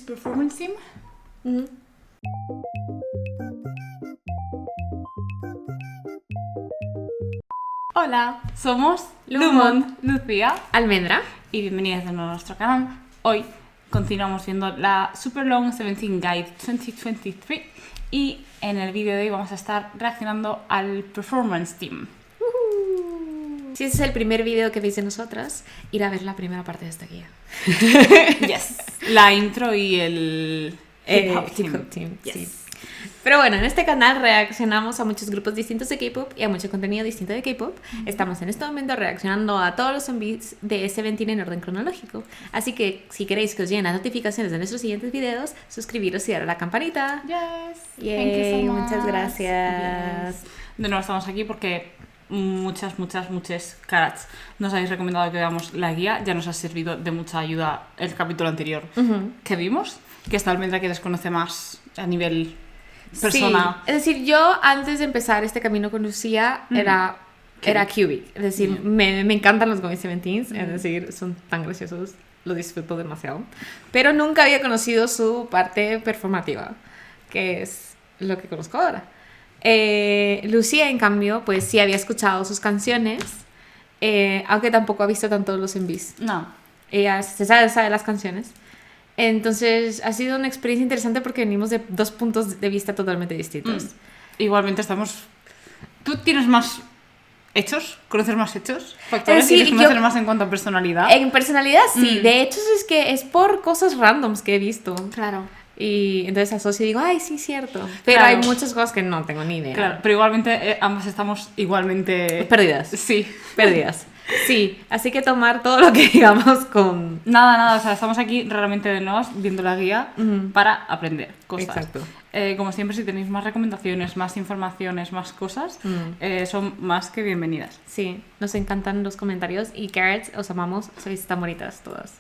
performance team. Ujú. Hola, somos Lumon, Lucía, Almendra. y bienvenidas de nuevo a nuestro canal. Hoy continuamos viendo la Super Long 17 Guide 2023 y en el vídeo de hoy vamos a estar reaccionando al performance team. Si ese es el primer vídeo que veis de nosotras, ir a ver la primera parte de esta guía. Yes, la intro y el hip hop team. Yes. Sí. Pero bueno, en este canal reaccionamos a muchos grupos distintos de K-pop y a mucho contenido distinto de K-pop. Estamos en este momento reaccionando a todos los MVs de S17 en orden cronológico. Así que si queréis que os lleguen las notificaciones de nuestros siguientes videos, suscribiros y darle a la campanita. Yes. Yay, Thank you so muchas much. gracias. Yes. De nuevo estamos aquí porque muchas carats nos habéis recomendado que veamos la guía. Ya nos ha servido de mucha ayuda el capítulo anterior que vimos, que esta Almendra que desconoce más a nivel persona. Sí, es decir, yo antes de empezar este camino con Lucía era Cubic. Es decir, me encantan los Going Seventeens, es decir, son tan graciosos, lo disfruto demasiado. Pero nunca había conocido su parte performativa, que es lo que conozco ahora. Lucía, en cambio, pues sí había escuchado sus canciones, aunque tampoco ha visto tanto los MVs. No. Ella se sabe las canciones. Entonces ha sido una experiencia interesante porque venimos de dos puntos de vista totalmente distintos. Igualmente estamos... ¿Tú tienes más hechos? ¿Conoces más hechos? ¿Factores? Sí, ¿Tienes conocer más en cuanto a personalidad? En personalidad sí, de hecho es que es por cosas randoms que he visto. Claro. Y entonces asocio y digo, ay, sí, cierto. Pero Claro. hay muchas cosas que no tengo ni idea. Claro, pero igualmente ambas estamos igualmente... Perdidas. Sí. Perdidas. Sí, así que tomar todo lo que digamos con... Nada, o sea, estamos aquí realmente de nuevo viendo la guía para aprender cosas. Exacto. Como siempre, si tenéis más recomendaciones, más informaciones, más cosas, son más que bienvenidas. Sí, nos encantan los comentarios y Carrots, os amamos, sois tan bonitas todas.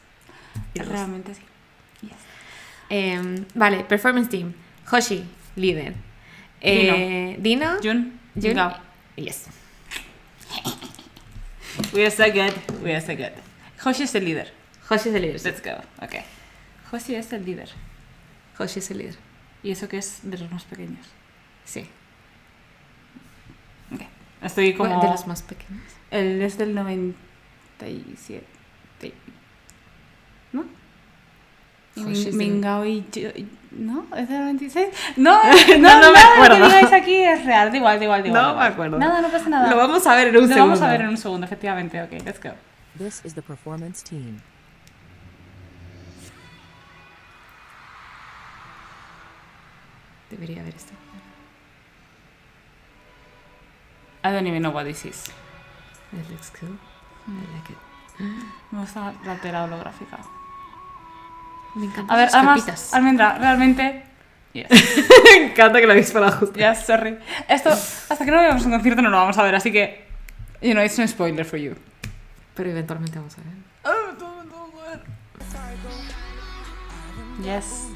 Y todos. Realmente sí. Vale, performance team. Hoshi, líder. Dino. Jun. Jun. Yes. We are so good. We are so good. Hoshi es el líder. Hoshi es el líder. Sí. Let's go. Ok. Hoshi es el líder. Hoshi es el líder. ¿Y eso que es de los más pequeños? Sí. Ok. Estoy como... De los más pequeños. Él es del 97. ¿No? Hoshi es Mingao y yo... ¿No? ¿Es del 96? No, no me nada acuerdo. que digáis aquí es real. Da igual. No me acuerdo. Nada, no pasa nada. Lo vamos a ver en un segundo. Lo vamos a ver en un segundo, efectivamente. Ok, let's go. This is the performance team. Debería ver esto. I don't even know what this is. It looks cool. I like it. Me gusta la tela holográfica. Me encantan A ver, sus además, capitas. Almendra, realmente... Yes. Me encanta que lo habéis para justo. Ya, sorry. Esto, hasta que no veamos un concierto no lo vamos a ver, así que... You know, it's no spoiler for you. Pero eventualmente vamos a ver. Yes.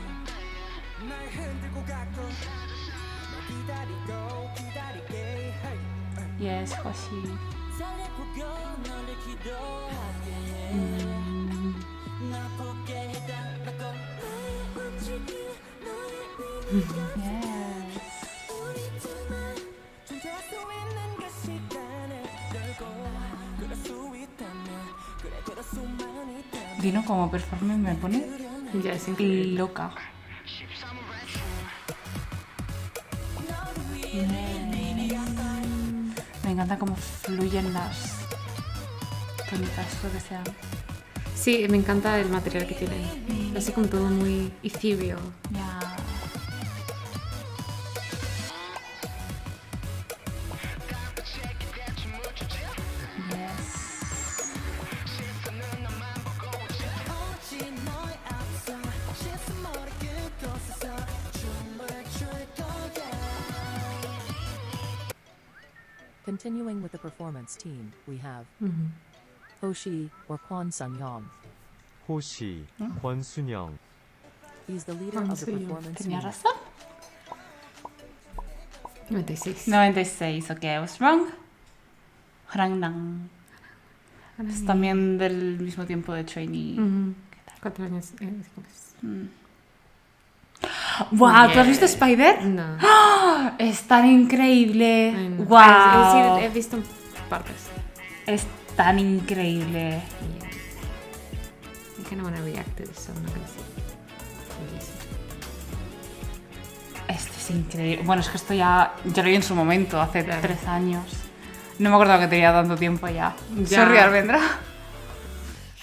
Yes, Hoshi. Yes. Dino como performance me pone Ya es increíble. loca. Me encanta cómo fluyen las tónicas, lo que sea. Sí, me encanta el material que tienen. Así como todo muy ethereal. Ya. Yes. Continuing with the performance team, we have Hoshi or Kwon Sun-young. 호시, 권순영, He's the leader of the Kwon performance ¿Tenía team. razón? 96. 96, ok, I was wrong. Hrangnang. Es también del mismo tiempo de Trainee. Ujú. 4 años. 5 meses. ¡Wow! ¿Tú has visto Spider? No. ¡Ah! Es tan increíble. Ay, no. ¡Wow! Es decir, he visto partes. Es tan increíble. I kind of want to react to this, so I'm not gonna say. Esto es increíble. Bueno, es que esto ya... Yo lo vi en su momento, hace Claro. 3 años. No me acordaba que tenía tanto tiempo ya. Ya. Sorry, Almendra.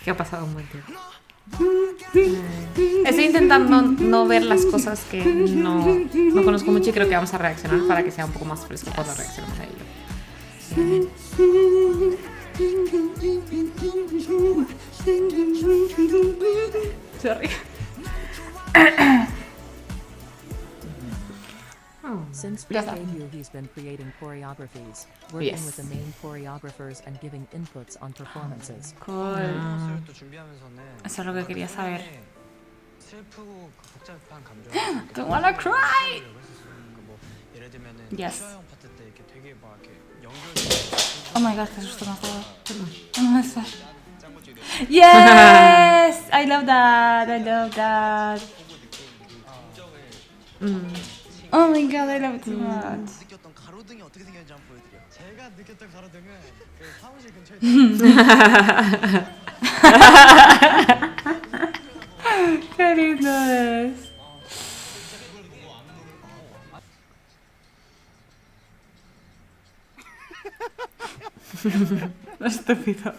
Que ha pasado un buen tiempo. Estoy intentando no ver las cosas que no conozco mucho y creo que vamos a reaccionar para que sea un poco más fresco cuando reaccionemos a ello. Sorry. Since Ya his está. debut, he's been creating choreographies, working Yes. with the main choreographers and giving inputs on performances. Cool. 콘서트 준비하면서는 Eso es lo que quería saber. 슬프고 복잡한 감정을 Don't wanna cry. 예를 들면은 Yes. 슈아형 파트 때 이렇게 되게 막 이렇게 연결 Oh my god, qué susto me ha dado. No sé. Yes! I love that. I love that. Oh my god, I love it so much. 느꼈던 가로등이 어떻게 생겼는지 한번 보여드려. 제가 느꼈던 가로등은 그 사무실 근처에 Qué lindo es. Estúpido.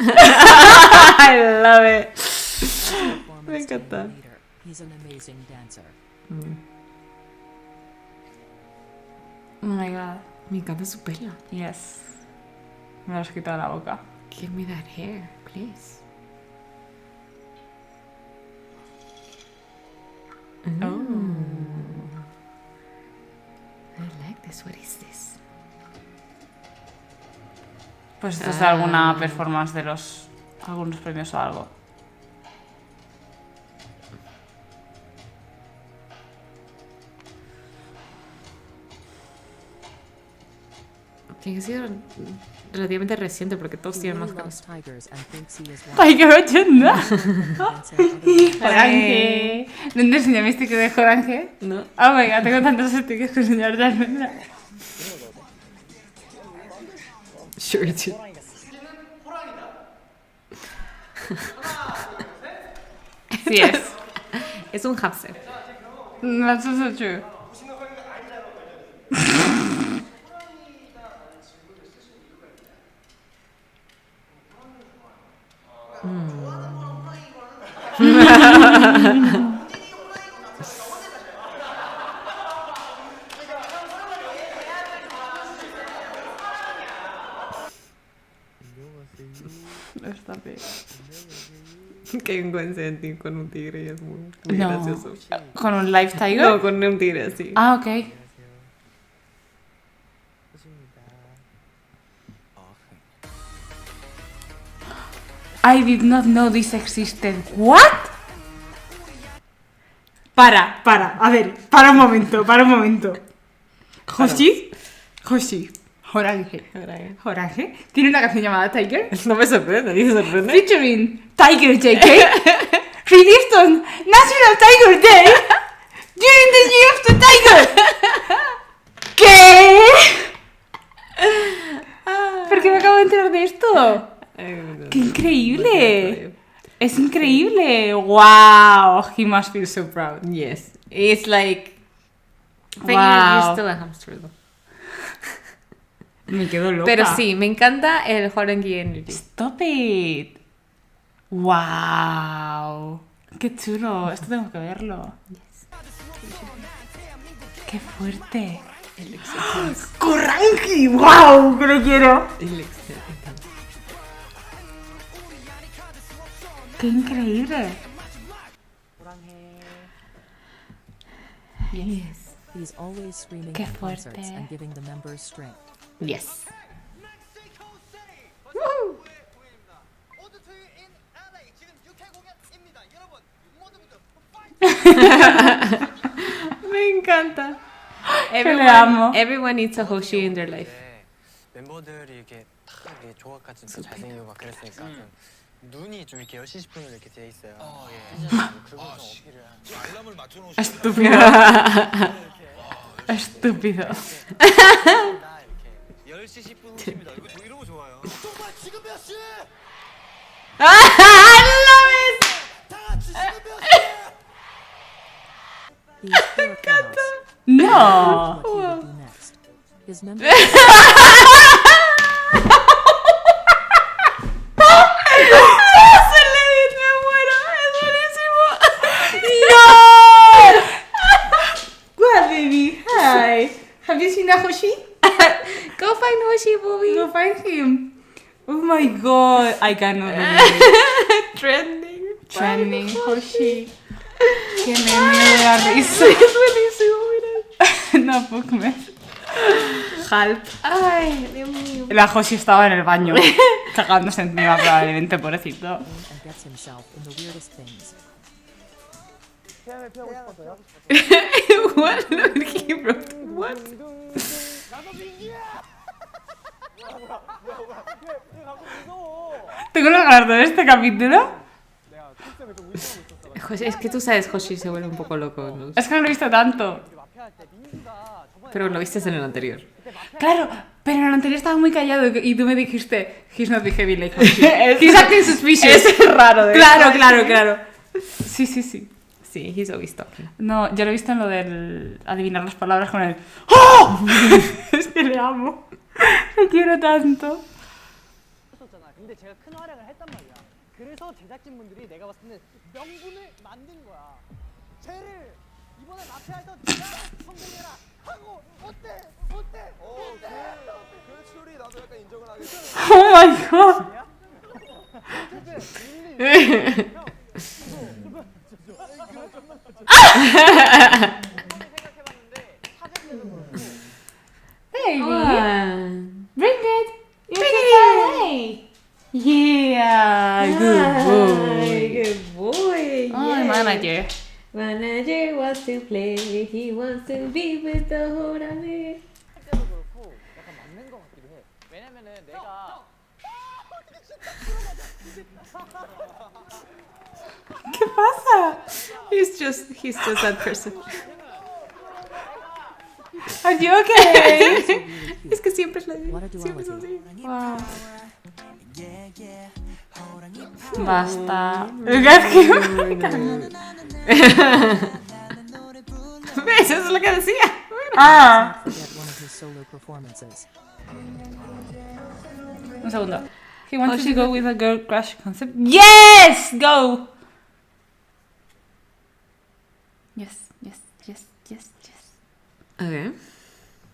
I love it. Performance team encanta. leader. He's an amazing dancer. Oh my god. Me encanta su pelo. Yes. Me lo has quitado de la boca. Give me that hair, please. Oh. I like this. What is this? Pues esto es de alguna performance de los... algunos premios o algo. Tiene que ser relativamente reciente porque todos He tienen really máscaras. loves tigers and thinks he is one. ¡Ay, qué ochenta! Dancer other- Jorge. ¿Dónde enseña mi sticker de Jorge? No. Oh my god, tengo tantos stickers que enseñar de Almendra. Sure, too. Sí es. Es un hamster. That's also true. Está bien. Que hay un Gwen con un tigre y es muy No. gracioso. ¿Con un live tiger? No, con un tigre así. Ah, ok. I did not know this existed. What? Para. A ver, para un momento. Hoshi. Jorge. Tiene una canción llamada Tiger. No me sorprende, ¿a ti te sorprende? Featuring Tiger JK. Released on National Tiger Day during the Year of the Tiger. ¿Qué? ¿Por qué me acabo de enterar de esto? ¡Qué increíble! Es increíble. Wow, he must feel so proud. Yes. It's like... But Wow. you're still a hamster, though. Me quedo loca. Pero sí, me encanta el Horangi Energy. Stop it. Wow. Qué chulo. Esto tengo que verlo. Qué fuerte. ¡Corrangi! ¡Wow! ¡Que lo quiero! ¡Qué increíble! Yes. He's always screaming Qué at concerts fuerte. and giving the members strength. Yes. Me encanta. Everyone, le amo. everyone needs a Hoshi in their life. 멤버들이 이렇게 다 이렇게 조각같이 또 잘생기고 막 그랬으니까 좀 눈이 좀 이렇게 10시 10분으로 이렇게 돼 있어요. 예. 그걸 좀 어필을 지금 알람을 맞춰놓으시면 Estúpido. Estúpido. 나 이렇게 10시 10분 오십니다. 이런 거 좋아요. 정말 지금 몇 시? I love it. 다 같이 지금 몇 시? He is pure chaos. No. What he will do next. His members Eso le di, me muero. Es buenísimo. No. What, baby? Hi. Have you seen that Hoshi? Go find Hoshi, Bobby. Go find him. Oh my god. I cannot believe it. Trending. Trending Hoshi. Que me de la risa. Es buenísimo, mira. No puedo comer. Help. Ay, Dios mío. La Hoshi estaba en el baño, cagándose encima probablemente, pobrecito. and gets himself in the weirdest things. What? Look, he wrote what? Tengo unas ganas de ver este capítulo. Hoshi, es que tú sabes, Hoshi se vuelve un poco loco. ¿No? Es que no lo he visto tanto. Pero lo viste en el anterior. Claro, pero en el anterior estaba muy callado y tú me dijiste, he's not behaving like Hoshi. He's acting suspicious. Es raro, de Claro, claro, claro. Sí, sí, sí. Sí, he's always talking. No, yo lo he visto en lo del adivinar las palabras con el ¡Oh! Es que le amo. Le quiero tanto. 했었잖아. 근데 제가 큰 활약을 했단 말이야. 그래서 제작진분들이 내가 봤을 때는 명분을 만든 거야. 쟤를 이번에 마피아에서 네가 성공해라 하고 어때? 그 추리 나도 약간 인정을 하겠어. Oh my god. Hey, bring it. Bring it. Yeah, good boy. Good boy. Oh, manager. Manager wants to play. He wants to be with the whole army. 때도 그렇고 약간 맞는 거 같기도 해. 왜냐면은 내가 ¿Qué pasa? He's just that person. Are you okay? Es que siempre es la What a siempre es duality. así. Wow. Basta. Es que... ¿Ves? Eso es lo que decía. Ah. Forget one of his solo performances. Un segundo. He wants to go with a girl crush concept. Yes! Go! Yes, yes, yes, yes, yes. Okay.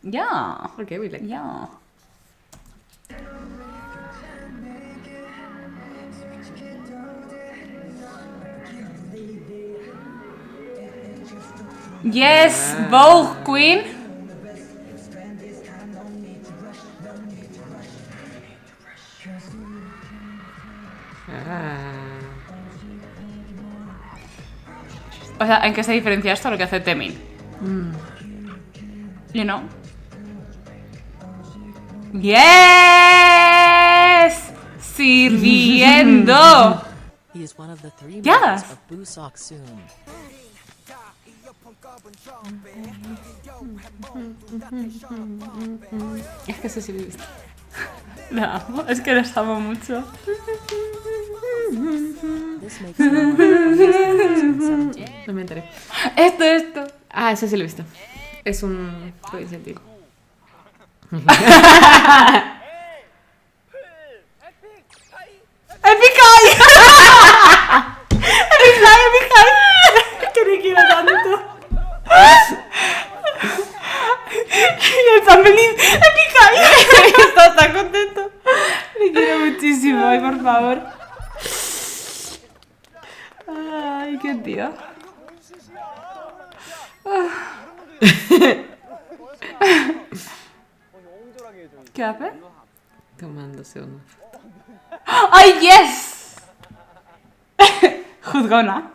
Yeah. Okay, we like. Yeah. Yes, Vogue Queen. O sea, ¿en qué se diferencia esto a lo que hace Temin? You know? Yes! Sirviendo. He is one of the three Yeah. members of Boo Sok Soon. Es que eso sí lo he visto. La amo, es que los amo mucho. This makes him one of the funniest members in 17. No me enteré. Esto. Ah, eso sí lo he visto. Es un incentivo. ¡Epicay! ¡Epicay! Que le quiero tanto. Y él tan feliz. ¡Epicay! Está tan contento. Le quiero muchísimo, ay, por favor. Ay, qué tío. ¿Qué hace? Tomándose uno. ¡Ay, yes! Juzgona.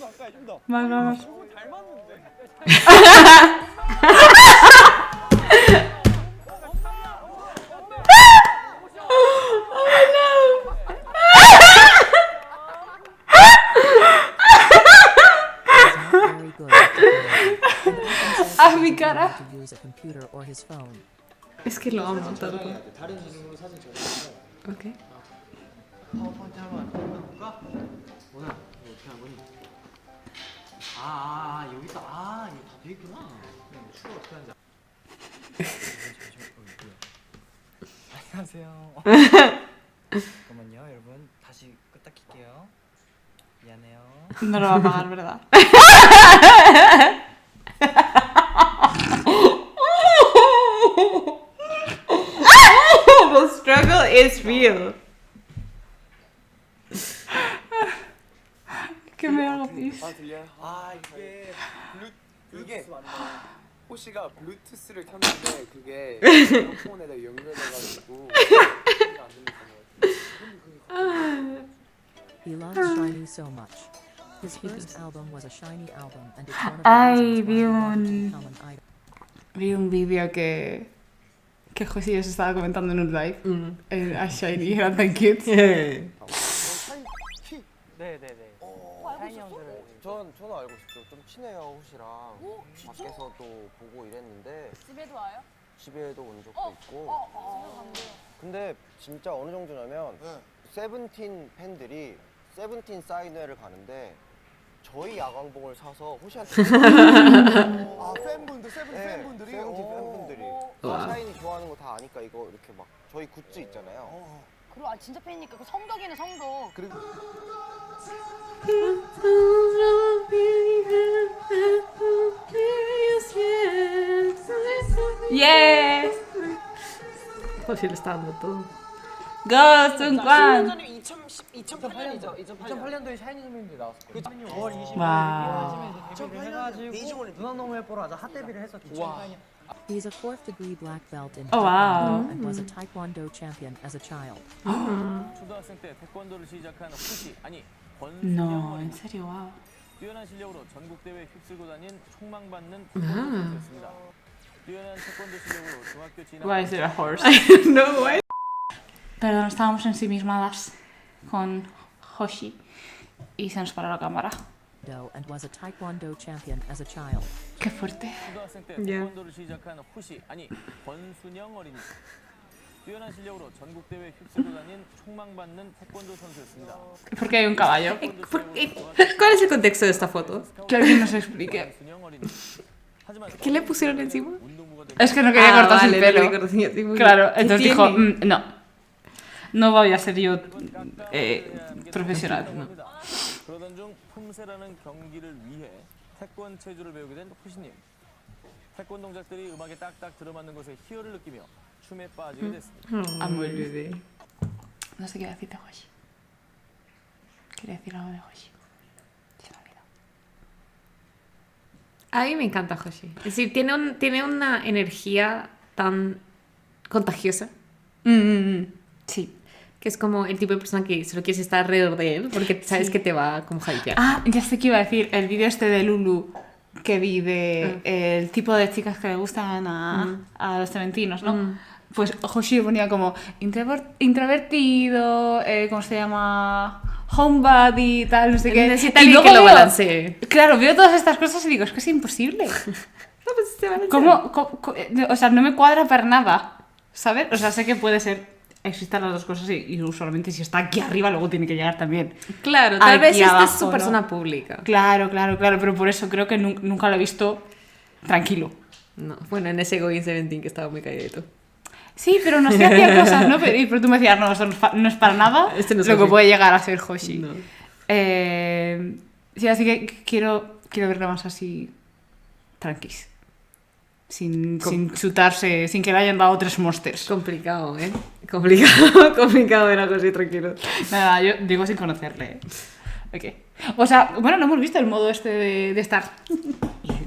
가까이 좀 더. Más, más. 오, 잘 맞는데. Very good at technology, and often says Ah, he mi doesn't know cara. how to use a computer or his phone. Es que lo amo tanto. 다른 이름으로 사진 촬영해서 Ok. 파워포인트 한번 볼까? 뭐나 이거 어떻게 하는 거니? 여기 있다. 이거 다 돼 있구나. 추가 어떻게 하는지. 안녕하세요. 잠깐만요, 여러분. 다시 끄딱 킬게요. 미안해요. No lo va a pagar, ¿verdad? The struggle is real. Que me hago pis. 들려요? 이게 호시가 블루투스를 켰는데 그게 핸드폰에다 연결돼가지고 소리가 안 들렸던 것 같아요. He loves Shiny so much. His first album was a Shiny album, and it's one of the Ay, reasons why he wanted to bien. become an idol. Vi un vídeo que José se estaba comentando en un live a Shiny eran tan cute. 네네네. 샤이니 형들을. 저는 알고 있었죠. 좀 친해요 호시랑. 밖에서도 보고 이랬는데 집에도 와요? 집에도 온 적도 있고. 근데 진짜 어느 정도냐면 세븐틴 팬들이 세븐틴 사인회를 가는데 저희 야광봉을 사서 호시한테 팬분들 세븐틴 팬분들이 세븐틴 팬분들이 샤이니 좋아하는 거 다 아니까 이거 이렇게 막 저희 굿즈 있잖아요. 그리고 진짜 팬이니까 그 성덕이네 성덕. 그리고 Yes! José le está dando todo. Go, Sungkwan! 2008년이죠. 2008년도에 샤이니 선배님들 나왔었거든요. 5월 20일 와. 데뷔를 해가지고 누나노무 예뻐로 아주 핫 데뷔를 했었죠. He's a fourth degree black belt in Oh, wow. Taekwondo and was a Taekwondo champion as a child. 초등학생 때 태권도를 시작한 호시 아니 No, en 권순영 serio, wow. 뛰어난 실력으로 전국 대회 휩쓸고 다닌 촉망받는 태권도 선수였습니다. 뛰어난 태권도 실력으로 중학교 진학. Why is there a horse? No way. Perdón, estábamos ensimismadas con Hoshi y se nos paró la cámara. And was a Taekwondo champion as a child. Qué fuerte. 초등학생 때 Yeah. 태권도를 시작한 호시 a니 권순영 어린이. 뛰어난 실력으로 전국 대회 휩쓸고 다닌 촉망받는 태권도 선수였습니다. ¿Por qué hay un caballo? ¿Cuál es el contexto de esta foto? Que alguien nos explique. 권순영 어린이. 하지만 ¿Qué le pusieron encima? 운동부가 될 Es que no quería cortarse vale, el pelo. no le corté, tipo, Claro, ¿qué entonces tiene? dijo, no. No voy a ser yo profesional. 그러던 중 품새라는 경기를 위해 태권 체조를 배우게 된 호시님. 태권 동작들이 음악에 딱딱 들어맞는 것에 희열을 느끼며 춤에 빠지게 됐습니다. Amo el bebé. No sé qué decir de Hoshi. Quería decir algo de Hoshi. Se me ha olvidado. A mí me encanta Hoshi. Es decir, tiene una energía tan contagiosa. Sí. Que es como el tipo de persona que solo quieres estar alrededor de él porque sabes que te va como hypear. Ah, ya sé qué iba a decir. El vídeo este de Lulu que vi de el tipo de chicas que le gustan a los cementinos, ¿no? Pues Hoshi ponía como introvertido, ¿cómo se llama? Homebody y tal, no sé qué. Necesita alguien que lo balancee. Claro, veo todas estas cosas y digo, es que es imposible. No, pues se balancea. O sea, no me cuadra para nada, ¿sabes? O sea, sé que puede ser, existan las dos cosas y usualmente si está aquí arriba luego tiene que llegar también. Claro, tal aquí vez esta es abajo, su ¿no? persona pública. Claro, pero por eso creo que nunca lo he visto tranquilo. No, bueno, en ese Going 17 que estaba muy calladito. Sí, pero no sé, hacía cosas, ¿no? Pero tú me decías, no, eso no es para nada Este no es lo que Hoshi. puede llegar a ser Hoshi. No. Sí, así que quiero verlo más así, tranquis. Sin chutarse, sin que le hayan dado 3 monsters. Complicado, ¿eh? Complicado ver algo así tranquilo. Nada, yo digo sin conocerle. Ok. O sea, bueno, no hemos visto el modo este de estar.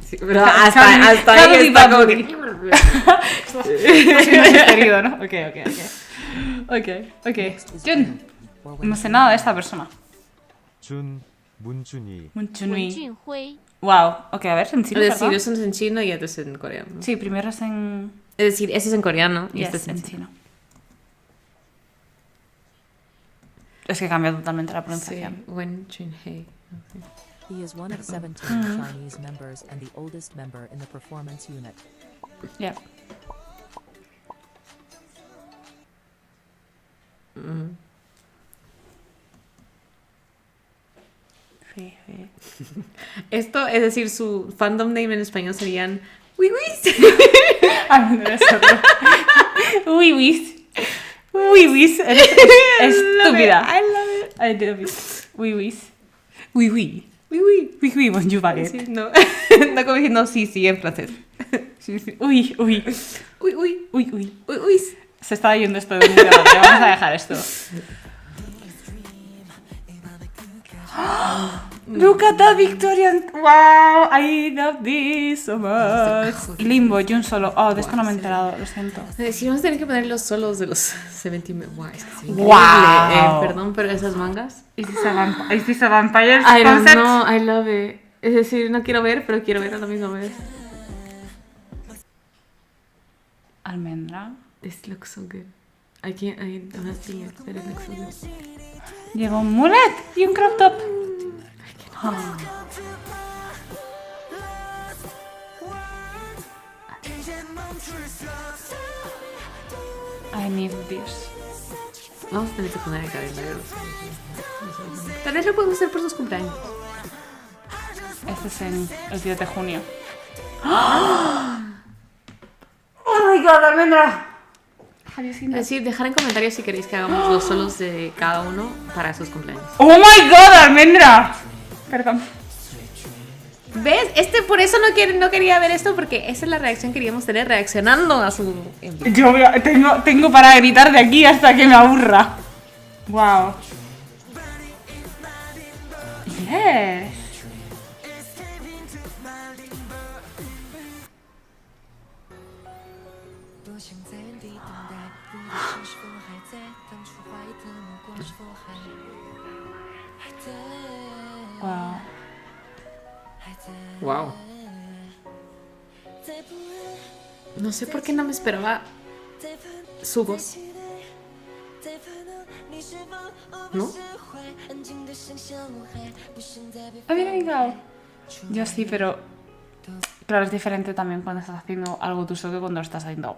Sí, pero hasta ahí está como que... Está siendo digerido, ¿no? Ok. Next is Jun, Jun, or when no sé nada de esta persona. 준, 문준이, Munchunui. Wow, ok, a ver, en chino, Es decir, ¿verdad? eso es en chino y otro es en coreano. Sí, primero es en... Es decir, ese es en coreano y Yes, este es en en chino. chino. Es que cambia totalmente la Sí, pronunciación. Wen Chunhei. He is one of 17 Chinese members and the oldest member in the performance unit. Yeah. Sí, sí. Esto, es decir, su fandom name en español serían Wiwis. Ay, no es otro. Uy, whis. Uy, whis. Eres estúpida. I love it. I love it. Uy, whis. Uy, uy. Wiwi. Uy, uy, bonjour, baguette. Sí, no. No como diciendo sí, sí en francés. Sí, sí. Uy, uy. Uy, uy. Uy, uy. Uy, uy. Se está yendo esto de un debate. Vamos a dejar esto. Look at that Victorian. Wow, I love this so much. Limbo, Jun solo. Oh, de esto no me he enterado, lo siento. Si vamos a tener que poner los solos de los 17 Wow, es que es increíble. Wow. Perdón, pero esas mangas. Is this a vampire I don't concept? know, I love it. Es decir, no quiero ver, pero quiero ver a la misma vez. Almendra. This looks so good. I'm not seeing it, but it looks so good. Lleva un mullet y un crop top. Ah. I need this. Vamos a tener que poner el calendario. Tal vez lo podemos hacer por sus cumpleaños. Este es en el 10 de junio. ¡Oh my god, Almendra! Es decir, dejar en comentarios si queréis que hagamos los solos de cada uno para sus cumpleaños. ¡Oh my god, Almendra! Perdón. ¿Ves? Por eso no quería ver esto, porque esa es la reacción que queríamos tener reaccionando a su envío. Yo tengo para gritar de aquí hasta que me aburra. Wow. Yes. Wow. Wow. No sé por qué no me esperaba su voz. ¿No? ¿Había llegado? Yo sí, pero claro, es diferente también cuando estás haciendo algo tú solo que cuando lo estás haciendo.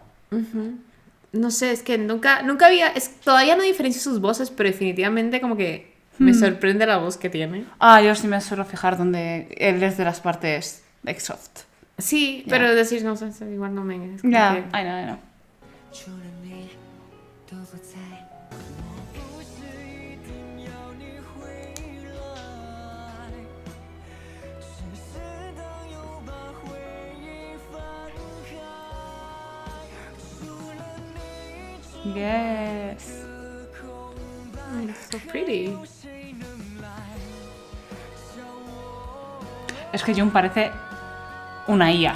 No sé, es que nunca había... todavía no diferencio sus voces, pero definitivamente como que me sorprende la voz que tiene. Ah, yo sí me suelo fijar donde él es de las partes de soft. Sí, pero decir, no sé, igual no me... es como Ya, que- I know. Yes. It's so pretty. Es que Jun parece una IA.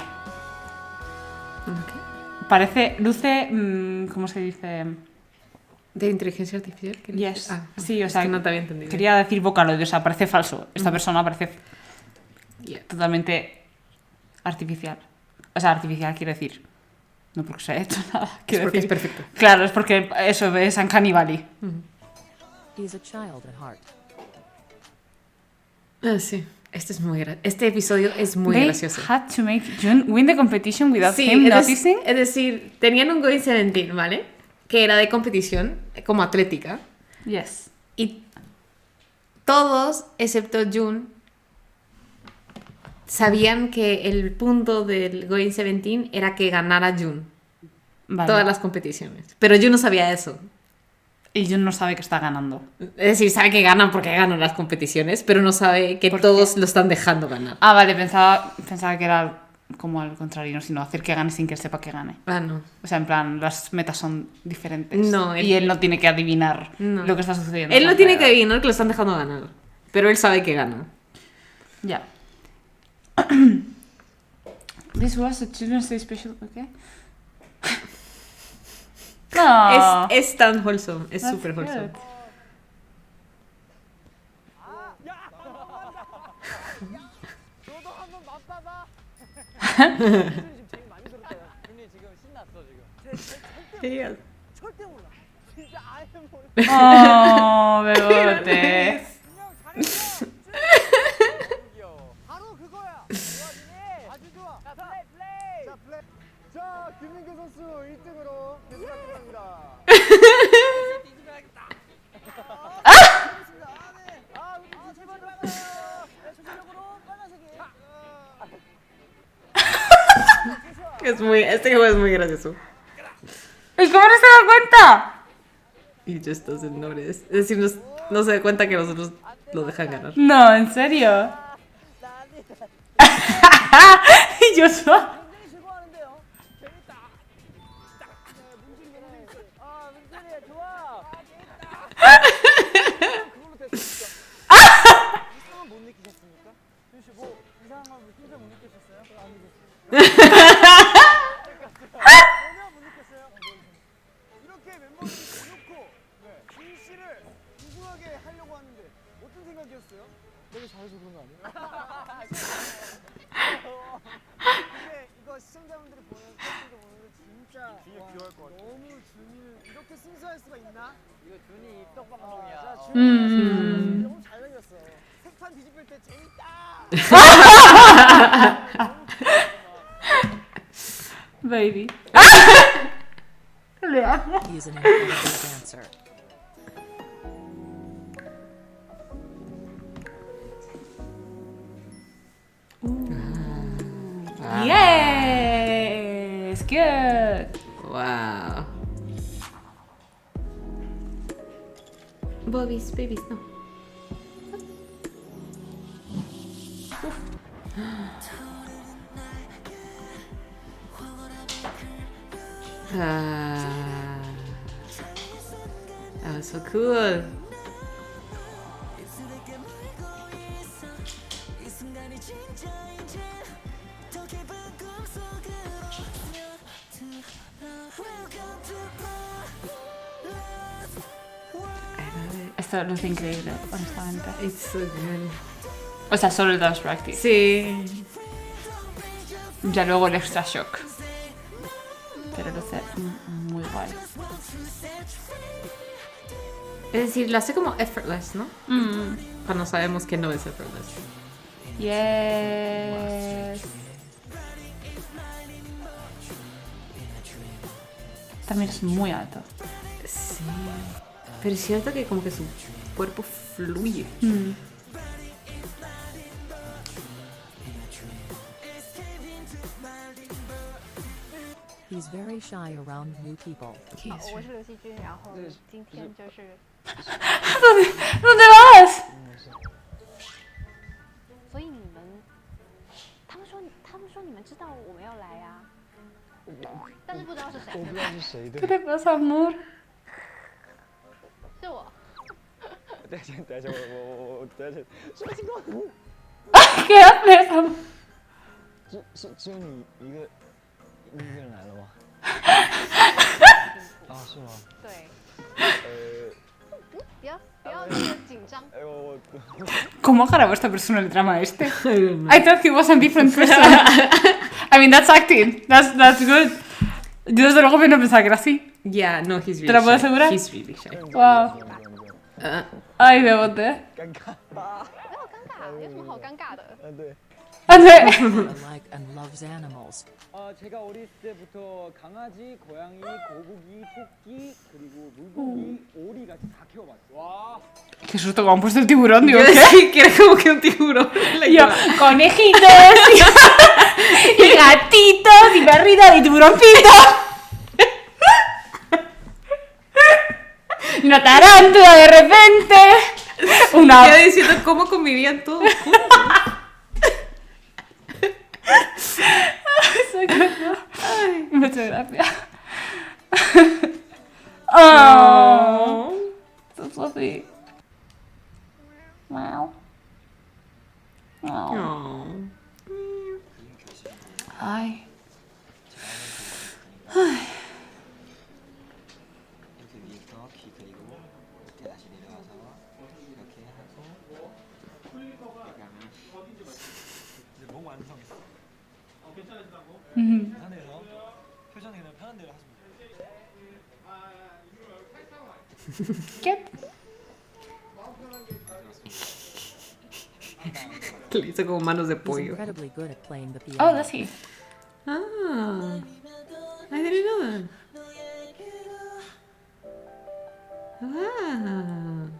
Ok. Parece, luce, ¿cómo se dice? ¿De inteligencia artificial? Yes. Ah, Sí, o es sea, que no te había entendido. quería decir Vocaloid, o sea, parece falso. Esta persona parece Yeah. totalmente artificial. O sea, artificial quiero decir. No porque se haya hecho nada. Quiero porque decir. es perfecto. Claro, es porque eso es Uncanny Valley. He is a child at heart. Ah, sí. Este episodio es muy They gracioso. had to make Jun win the competition without Sí, him es, noticing. es decir, tenían un Going 17, ¿vale? Que era de competición, como atlética. Yes. Y todos, excepto Jun, sabían que el punto del Going 17 era que ganara Jun. Vale. Todas las competiciones. Pero Jun no sabía eso. Y Jun no sabe que está ganando. Es decir, sabe que ganan porque ganan las competiciones, pero no sabe que todos lo están dejando ganar. Ah, vale, pensaba que era como al contrario, no, sino hacer que gane sin que él sepa que gane. Ah, no. O sea, en plan, las metas son diferentes. No, y él no tiene que adivinar No. lo que está sucediendo. Él a no su tiene que alrededor. adivinar que lo están dejando ganar. Pero él sabe que gana. Ya. This was a Children's Day special, ¿ok? No. Es tan wholesome. Es That's súper wholesome. good. 지금 제일 많이 들었잖아. 근데 지금 신났어 지금. 절대 몰라. 진짜 아예 몰라. bebote. 그냥 잘했어. 너무 귀여워. 바로 그거야. 좋아지네. 아주 좋아. 자 플레이. 자 플레이. 자 김민규 선수 1등으로 계속 합니다. 뒤집어야겠다. 아 우리 제발 빨간색이요. 전체적으로 빨간색이. Este juego es muy gracioso. ¿Y cómo no se da cuenta? He just doesn't notice. Es decir, no se da cuenta que nosotros lo dejan ganar. No, en serio. Y Joshua. 굉장히 즐거워하는데요. 재밌다. 문진이 아 문진이 좋아. 그걸로 됐어 진짜. 이상한 못 느끼셨습니까? 준씨 뭐 이상한 거 진짜 못 느끼셨어요? 아니겠어요. 전혀 못 느꼈어요. 이렇게 멤버들이 대놓고 준 씨를 우승하게 하려고 하는데 어떤 생각이었어요? 내가 잘해서 그런 거 아니에요? 근데 이거 시청자분들이 보는 팬분들 보는 거 진짜 와, 너무 준이는 이렇게 순수할 수가 있나? 이거 준이 입덕 방송이야. 자, 준이 너무 잘생겼어. 색판 뒤집을 때 재밌다. Baby. He is an incredible dancer. Yes, good. Wow. Babies, no. That was so cool. Esto lo hace increíble, honestamente. It's so good. O sea, solo el dance practice. Sí. Ya luego el extra shock. Pero lo hace muy guay. Es decir, lo hace como effortless, ¿no? Mm. Cuando sabemos que no es effortless. Yes. También es muy alto. Sí. Pero es cierto que como que su cuerpo fluye. Mm. He's very shy around new people. 我是刘惜君，然后今天就是¿Dónde vas? 所以你们，他们说你们知道我们要来呀、但是不知道是谁。我不知道是谁的。 ¿Qué te pasa, amor? 是我。等一下，我等一下，说清楚。 ¿Qué haces, amor? 只有你一个人来了吗？啊，是吗？对。不要那么紧张。¿Cómo ha grabado esta persona el drama este? I thought he was a different person. I mean, that's acting. That's good. Yo desde luego no pensaba que era así. Yeah, no, he's really ¿Te lo puedo shy. asegurar? He's really shy. Wow. Ay, bebote. 尴尬。没有尴尬，有什么好尴尬的？对。 안돼. Like and loves animals. 제가 어렸을 때부터 강아지, 고양이, 거북이, 토끼, 그리고 물고기, 오리 같이 다 키워봤어. 와. Qué susto, como han puesto el tiburón, digo, Yo ¿qué? decía que era como que un tiburón. Y yo, conejitos, y gatitos, y perritos, y tiburoncitos. Una tarántula de repente. Una... Yo diciendo cómo convivían todos juntos. Ay, muchas gracias. Oh, so fluffy. Wow. Oh. Ay. Ay. 이렇게 위에부터 귀 그리고 이렇게 다시 내려와서 이렇게 하고 약간 이제 몸 완성. 괜찮아. 계산해서 표정이 그냥 편한 대로 하시면 돼요. ¿Qué? Le hizo como manos de He's pollo. incredibly good at playing the piano. Oh, does he? Ah, I didn't know that. Ah.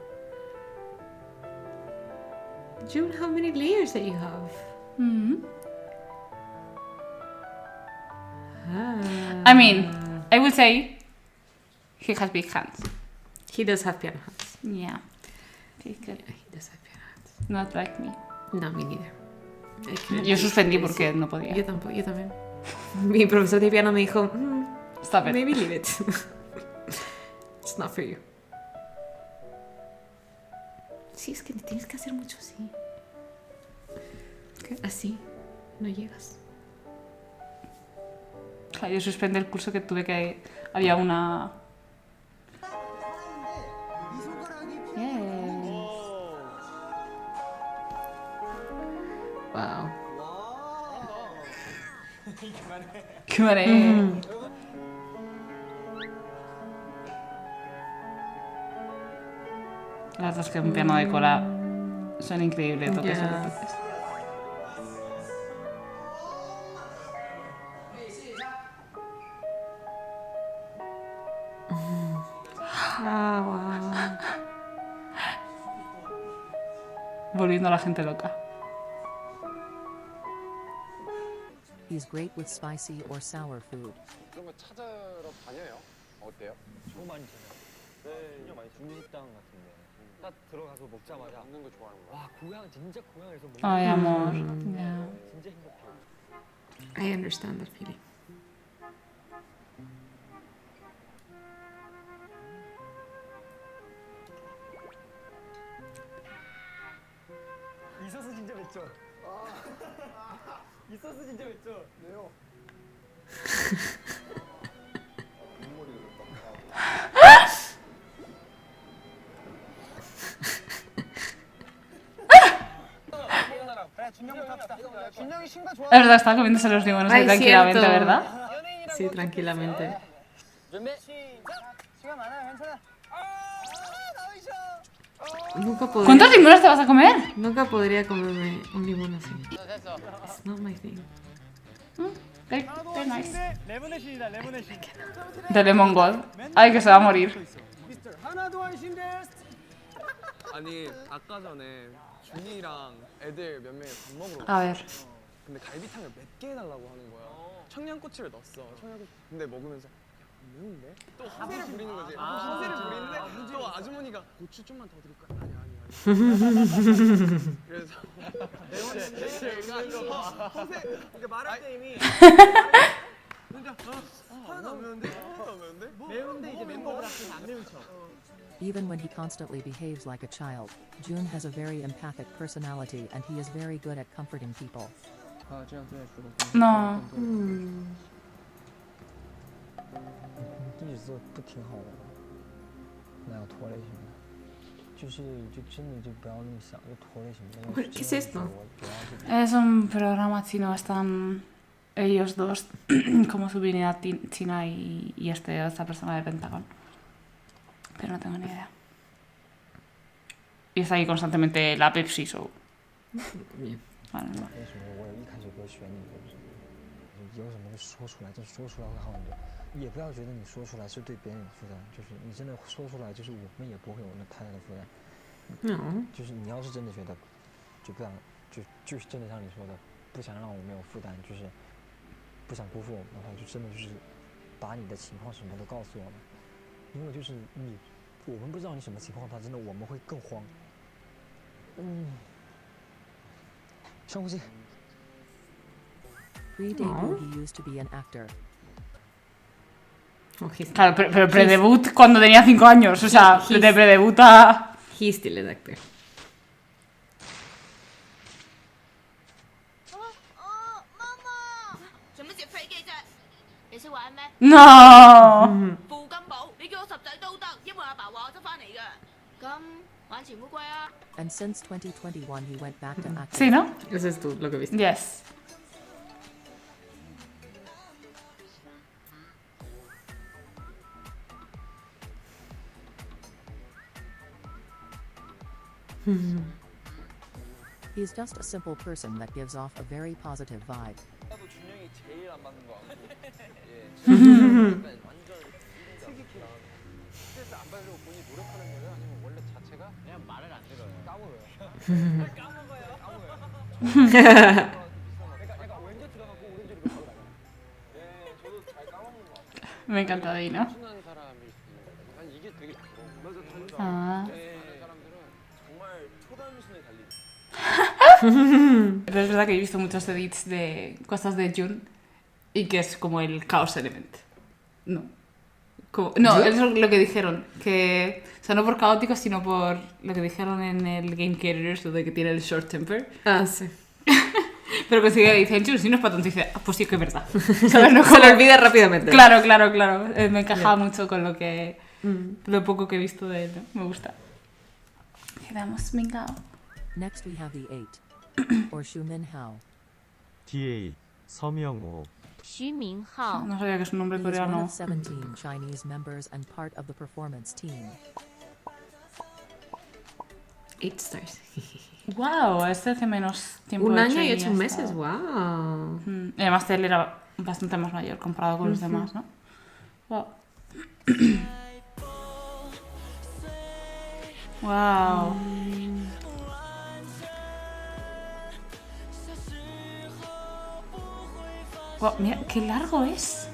June, how many layers that you have? Mm. Ah. I mean, I will say he has big hands. He does have piano hands. Yeah. He's good. Yeah, he does have piano hands. Not like me. No, me neither. I can't- Yo suspendí porque no podía. Yo tampoco, yo también. Mi profesor de piano me dijo, Stop it. maybe leave it. It's not for you. Sí, es que tienes que hacer mucho así. Así, no llegas. Claro, yo suspendí el curso que tuve que... Había una... Yes. Wow. ¡Qué maré! La verdad es que un piano de cola suena increíble, toques Ya. sobre toques. Ah, wow. Volviendo a la gente loca. He's great with spicy or sour food. 그런 거 찾으러 다녀요. 어때요? 저 많이 찾아요. 네, 진짜 많이 중식당 같은데 딱 들어가서 먹자마자 먹는 거 좋아하는 거야? 와 고향 진짜 고향에서 먹는 Ay, 거 amor. Ya. 진짜 행복해요. I understand that feeling. 이 소스 진짜 맵죠? 이 소스 진짜 맵죠? 네요. 그래 준영부터 합시다. 준영이 신과 좋아. Es verdad, estaba comiéndose los limones ahí Ay, tranquilamente, cierto. ¿verdad? Sí, tranquilamente. 준비 시작. 시간 많아요, 괜찮아. 나오셔. Nunca podría, ¿Cuántos limones te vas a comer? nunca podría comerme un limón así. It's not my thing. They're nice. 레모네신이다, 레모네신. De Lemon Gold. Ay, que se va a morir. 미스터 하나도 안심돼. 아니 아까 전에 준이랑 애들 몇 명이 밥 먹으러 A ver. 근데 갈비탕을 맵게 해달라고 하는 거야. 청양고추를 넣었어. 청양고추. 근데 먹으면서 야, 매운데? 또 허세를 부리는 거지. 허세를 부리는데 또 아주머니가 고추 좀만 더 드릴까요? 아니. 그래서 제가 허세 그러니까 말할 때 이미 혼자 하나도 안 매운데? 하나도 안 매운데? 매운데 이제 멤버들 앞에서 안 매운 척. Even when he constantly behaves like a child, June has a very empathic personality and he is very good at comforting people. 啊，这样对说的 No. 一直做不挺好的吗？那要拖累什么？就真的就不要那么想，就拖累什么？ ¿Qué es esto? Es un programa chino, están ellos dos como su divinidad china y esta persona del Pentágono. Pero no tengo ni idea. Y está ahí constantemente la Pepsi Show. Bien. Vale, no. 为什么我一开始不会选你，就是有什么就说出来，就说出来会好很多。也不要觉得你说出来是对别人有负担，就是你真的说出来，就是我们也不会有那太大的负担。 No. 就是你要是真的觉得就不想就是真的像你说的，不想让我们有负担，就是不想辜负我们的话，就真的就是把你的情况什么都告诉我们，因为就是我们不知道你什么情况，他真的我们会更慌。深呼吸。 Pre-debut, he used to be an actor. Claro, pero pre-debut cuando tenía 5 años. O sea, de pre-debut a... He's still an actor. No. And since 2021, he went back to acting. Sí, ¿no? Eso es tú, lo que viste. Yes. He's just a simple person that gives off a very positive vibe. 나도 준영이 제일 안 맞는 거 같고. 예. 약간 완전 특이 캐릭터. 스트레스 안 받으려고 본인이 노력하는 거예요? 아니면 원래 자체가 그냥 말을 안 들어요. 까먹어요. 까먹어요. 약간 왼쪽 들어가고 오른쪽 이렇게 바로 나가요. 예, 저도 잘 까먹는 거 같아요. Me encanta Dino. 순한 사람일 수 있는 거. 난 이게 되게 부러워. 맞아, 달라. Ah. 다른 사람들은 정말 초단순에 달리는. Pero es verdad que he visto muchos edits de cosas de Jun y que es como el Chaos Element. No. No, es lo que dijeron. Que, o sea, no por caótico, sino por lo que dijeron en el Game Carriers, lo de que tiene el short temper. Ah, sí. Pero consigue que dice, Jun, si no es patón, dice, ah, pues sí que es verdad. ¿Sabes? No, se lo olvida rápidamente. Claro. Me encajaba mucho con lo que lo poco que he visto de él, ¿no? Me gusta. Quedamos, venga. Next we have the 8, or Xu Min Hao. DA 서명호 Xu Minhao. No sabía que es un nombre He is one coreano. of 17 Chinese members and part of the performance team. 8 stars. Wow, este hace menos tiempo. Un de año y trainee 8 ha meses, estado. wow. Y además él era bastante más mayor comparado con los demás, ¿no? Wow. Wow. Wow, mira, qué largo es.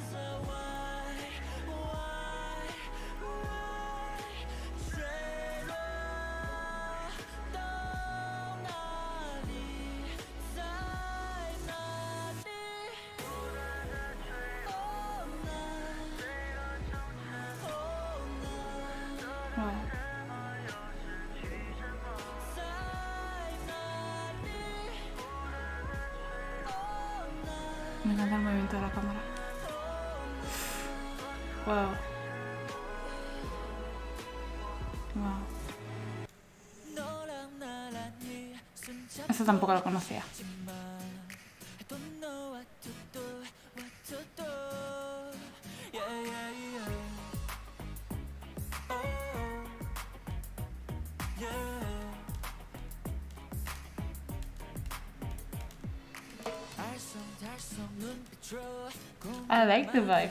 Wow. Me encanta el movimiento de la cámara. Wow. Wow. Esta tampoco lo conocía. I like the vibe.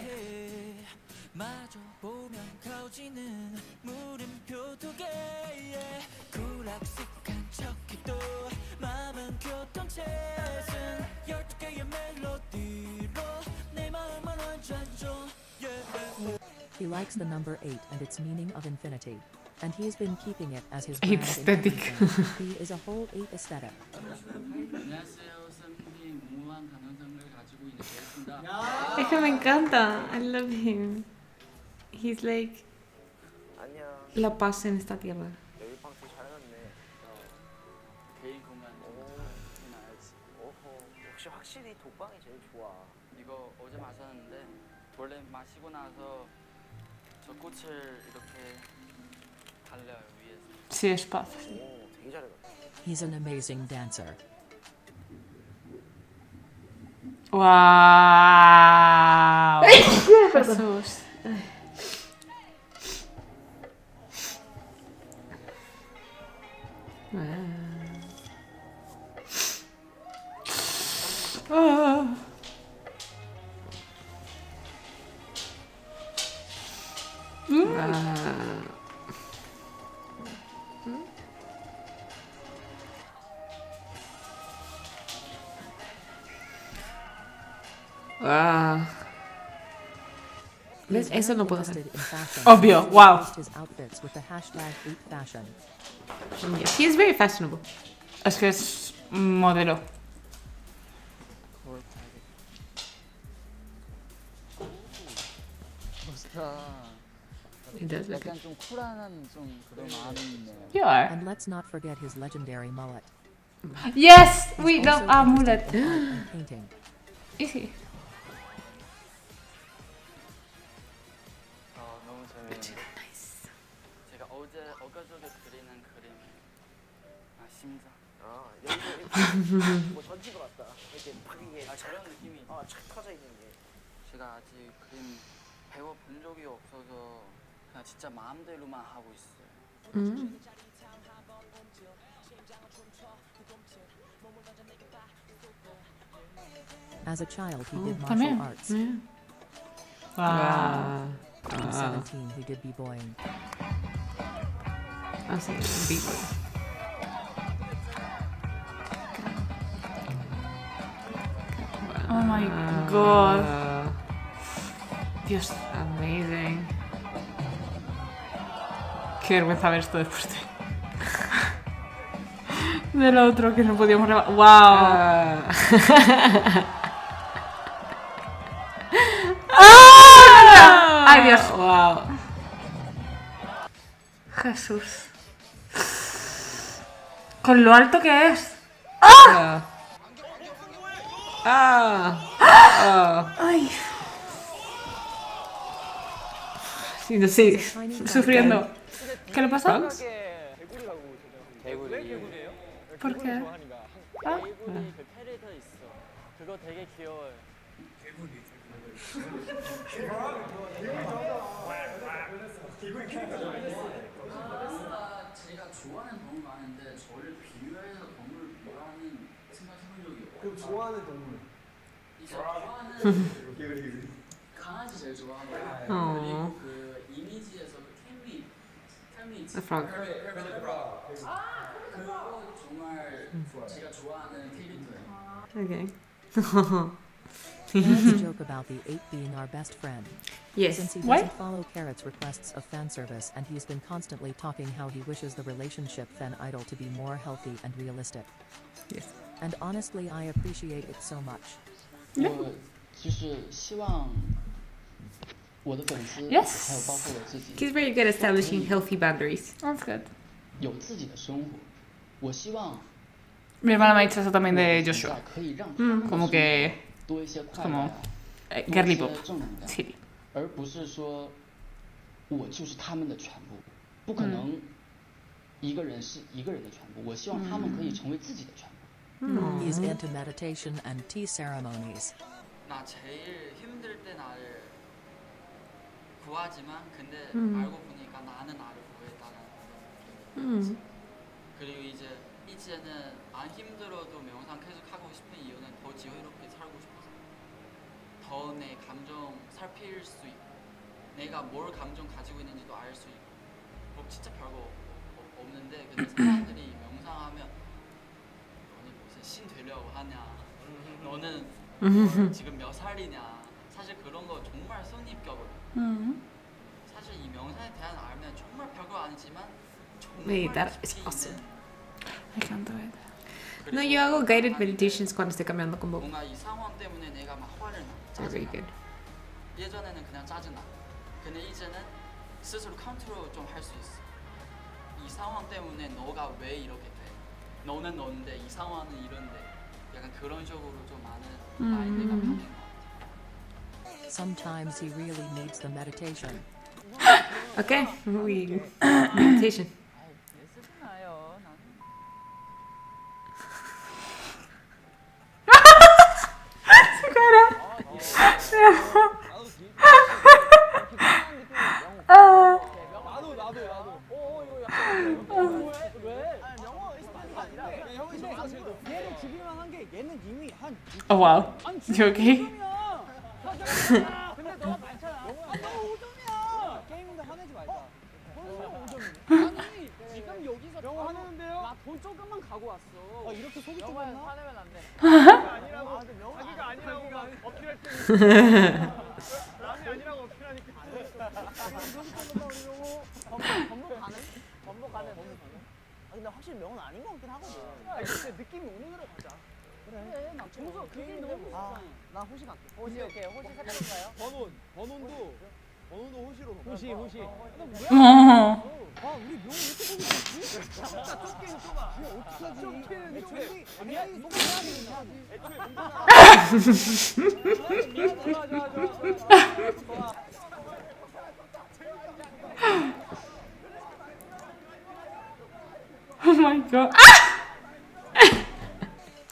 He likes the number 8 and its meaning of infinity. And he's been keeping it as his Eight brand in aesthetic. everything. He is a whole 8 aesthetic. Es que me encanta. I love him. He's like 안녕. la paz en esta tierra. 여기 방 되게 잘 해놨네. 개인 공간 해놔야지. 오호. 역시 확실히 독방이 제일 좋아. 이거 어제 마셨는데 원래 마시고 나서 저 꽃을 이렇게 달려요 위에서. Sí, es paz. 오, 되게 잘 해놨다. He's an amazing dancer. Wow. Jesús. Ah. ¿Ves? Eso no puedo hacer. Interested in fashion. Obvio, He wow. posts his outfits with the hashtag 8fashion. Yes, he is very fashionable. Es que es modelo. 멋있다. He does look 약간 좀 쿨한 좀 그런 마음이 있네요. You are. And let's not forget his legendary mullet. Yes, He's we love also our interested mullet. in art and painting. Easy. 너무 재밌는데. 제가 어제 어가족에 그리는 그림. 아 심장. 아, 여기 뭐 던진 것 같다. 이렇게 팍 이게 저런 느낌이. 착 터져 있는 게. 제가 아직 그림 배워본 적이 없어서 그냥 진짜 마음대로만 하고 있어요. As a child, he did martial también. arts. Ah. At 17, he did b-boying. Así, B-boy. Oh my god. Dios. Amazing. Qué vergüenza ver esto después del otro que no podíamos grabar. ¡Wow! ¡Ay, Dios! Wow. Jesús. Con lo alto que es. ¡Ah! ¡Ah! ¡Ay! Sí, sí. Sufriendo. ¿Qué le pasa? 개구리. 왜 개구리예요? ¿Por qué? 개구리 그 캐릭터 있어. 그거 되게 귀여워요. 제가 좋아하는 동물 많은데 저를 비유해서 동물 뭐라는 생각해본 적이 없어요. 그럼 좋아하는 동물? 이제 좋아하는 강아지 제일 좋아하고 그리고 그 이미지에서 그 캔미 The frog. 그거 정말 제가 좋아하는 캐릭터예요. Okay. That's a joke about the ape being our best friend. Yes. Since he What? doesn't follow Carrot's requests of fan service, and he's been constantly talking how he wishes the relationship fan idol to be more healthy and realistic. Yes. And honestly, I appreciate it so much. 我就是希望我的粉丝 Yes. 还有包括我自己 He's very good at establishing healthy boundaries. That's good. 有自己的生活。我希望 Mi hermana me ha dicho eso también de Joshua. 可以让他们 Como que 多一些快乐 como 呀，多一 girly 些 pop. 正能量， Sí. 而不是说我就是他们的全部，不可能一个人是一个人的全部。我希望他们可以成为自己的全部。 He's into meditation and tea ceremonies. 나 제일 힘들 때 나를 구하지만 근데 알고 보니까 나는 나를 구했다는 그런 느낌이 있지. 그리고 이제는 안 힘들어도 명상 계속 하고 싶은 이유는 더 지혜롭게 살고 싶어서 더 내 감정 살필 수 있고 내가 뭘 감정 가지고 있는지도 알 수 있고 뭐 진짜 별거 없는데 근데 사람들이 명상하면 너는 무슨 신 되려고 하냐 너는 지금 몇 살이냐 사실 그런 거 정말 선입견거든. 사실 이 명상에 대한 알면 정말 별거 아니지만 Wait, 정말 that is 깊이 awesome. 있는 I can't do it. No, yo hago guided meditations cuando estoy caminando con Bob. 뭔가 이 상황 때문에 내가 막 화를 나 They're very 짜증나 good. 예전에는 그냥 짜증나 근데 이제는 스스로 컨트롤 좀 할 수 있어. 이 상황 때문에 너가 왜 이렇게 돼 너는 너인데 이 상황은 이런데 약간 그런 식으로 좀 많은 마인드가 바뀐 것 같아. Sometimes he really needs the meditation. Okay, we meditation. 예습나요 나는. 나도. 이거 약간 왜? 아니 명호 스파이크가 아니라 형이 얘를 죽일만 한 게 얘는 이미 한 Oh wow. 아니 You okay? 근데 너가 많잖아. 너 5점이야. 게임인데 화내지 말자. 벌써 5점이네. 아니 지금 여기서 명호 화내는데요? 나 돈 조금만 가고 왔어. 이렇게 속이 좁았나? 화내면 안 돼. 아니라고. 자기가 아니라고 어필할 때. 남이 아니라고 어필하니까. 번복 가는. 근데 확실히 명은 아닌 것 같긴 하거든. 근데 느낌이 오는 대로 가자. 그래, 나 점수 그게 너무 비싸. 나 호시 갈게. 호시 오케이. 호시 색깔인가요? 번호도 호시로. 호시. 어. 우리 명은 이렇게 속이 좁지? 진짜 좁게는 좁아. 어떡하지? 좁게는 애초에 미안이 속이 좋아. Oh my god.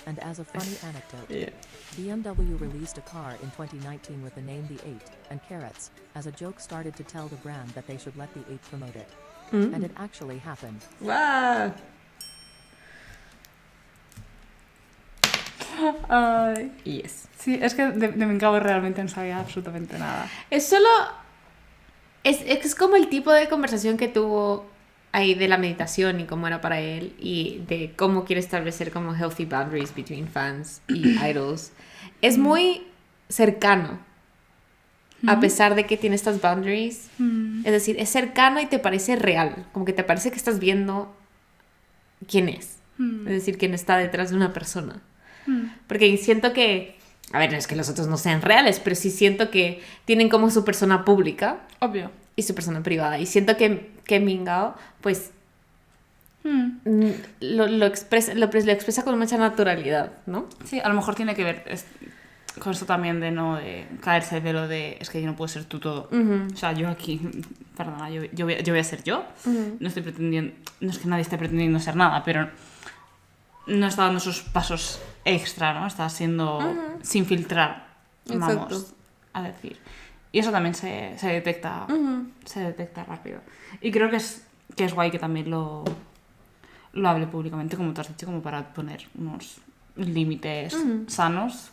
And as a funny anecdote, BMW released a car in 2019 with the name The 8, and Carrots, as a joke, started to tell the brand that they should let The 8 promote it. And it actually happened. Wow. Ay. Yes. Sí, es que de Mencabo realmente no sabía absolutamente nada. Es solo... Es como el tipo de conversación que tuvo ahí de la meditación y cómo era para él y de cómo quiere establecer como healthy boundaries between fans y idols. Es muy cercano, a pesar de que tiene estas boundaries. Es decir, es cercano y te parece real, como que te parece que estás viendo quién es. Es decir, quién está detrás de una persona. Porque siento que... A ver, no es que los otros no sean reales, pero sí siento que tienen como su persona pública. Obvio. Y su persona privada. Y siento que Mingao, pues, lo expresa con mucha naturalidad, ¿no? Sí, a lo mejor tiene que ver con esto también de no caerse de lo de es que yo no puedo ser tú todo. O sea, yo aquí, perdona, yo voy a ser yo. No estoy pretendiendo, no es que nadie esté pretendiendo ser nada, pero no está dando sus pasos extra, ¿no? Está siendo sin filtrar, vamos Exacto. a decir. Y eso también se detecta, se detecta rápido. Y creo que es guay que también lo hable públicamente, como tú has dicho, como para poner unos límites sanos,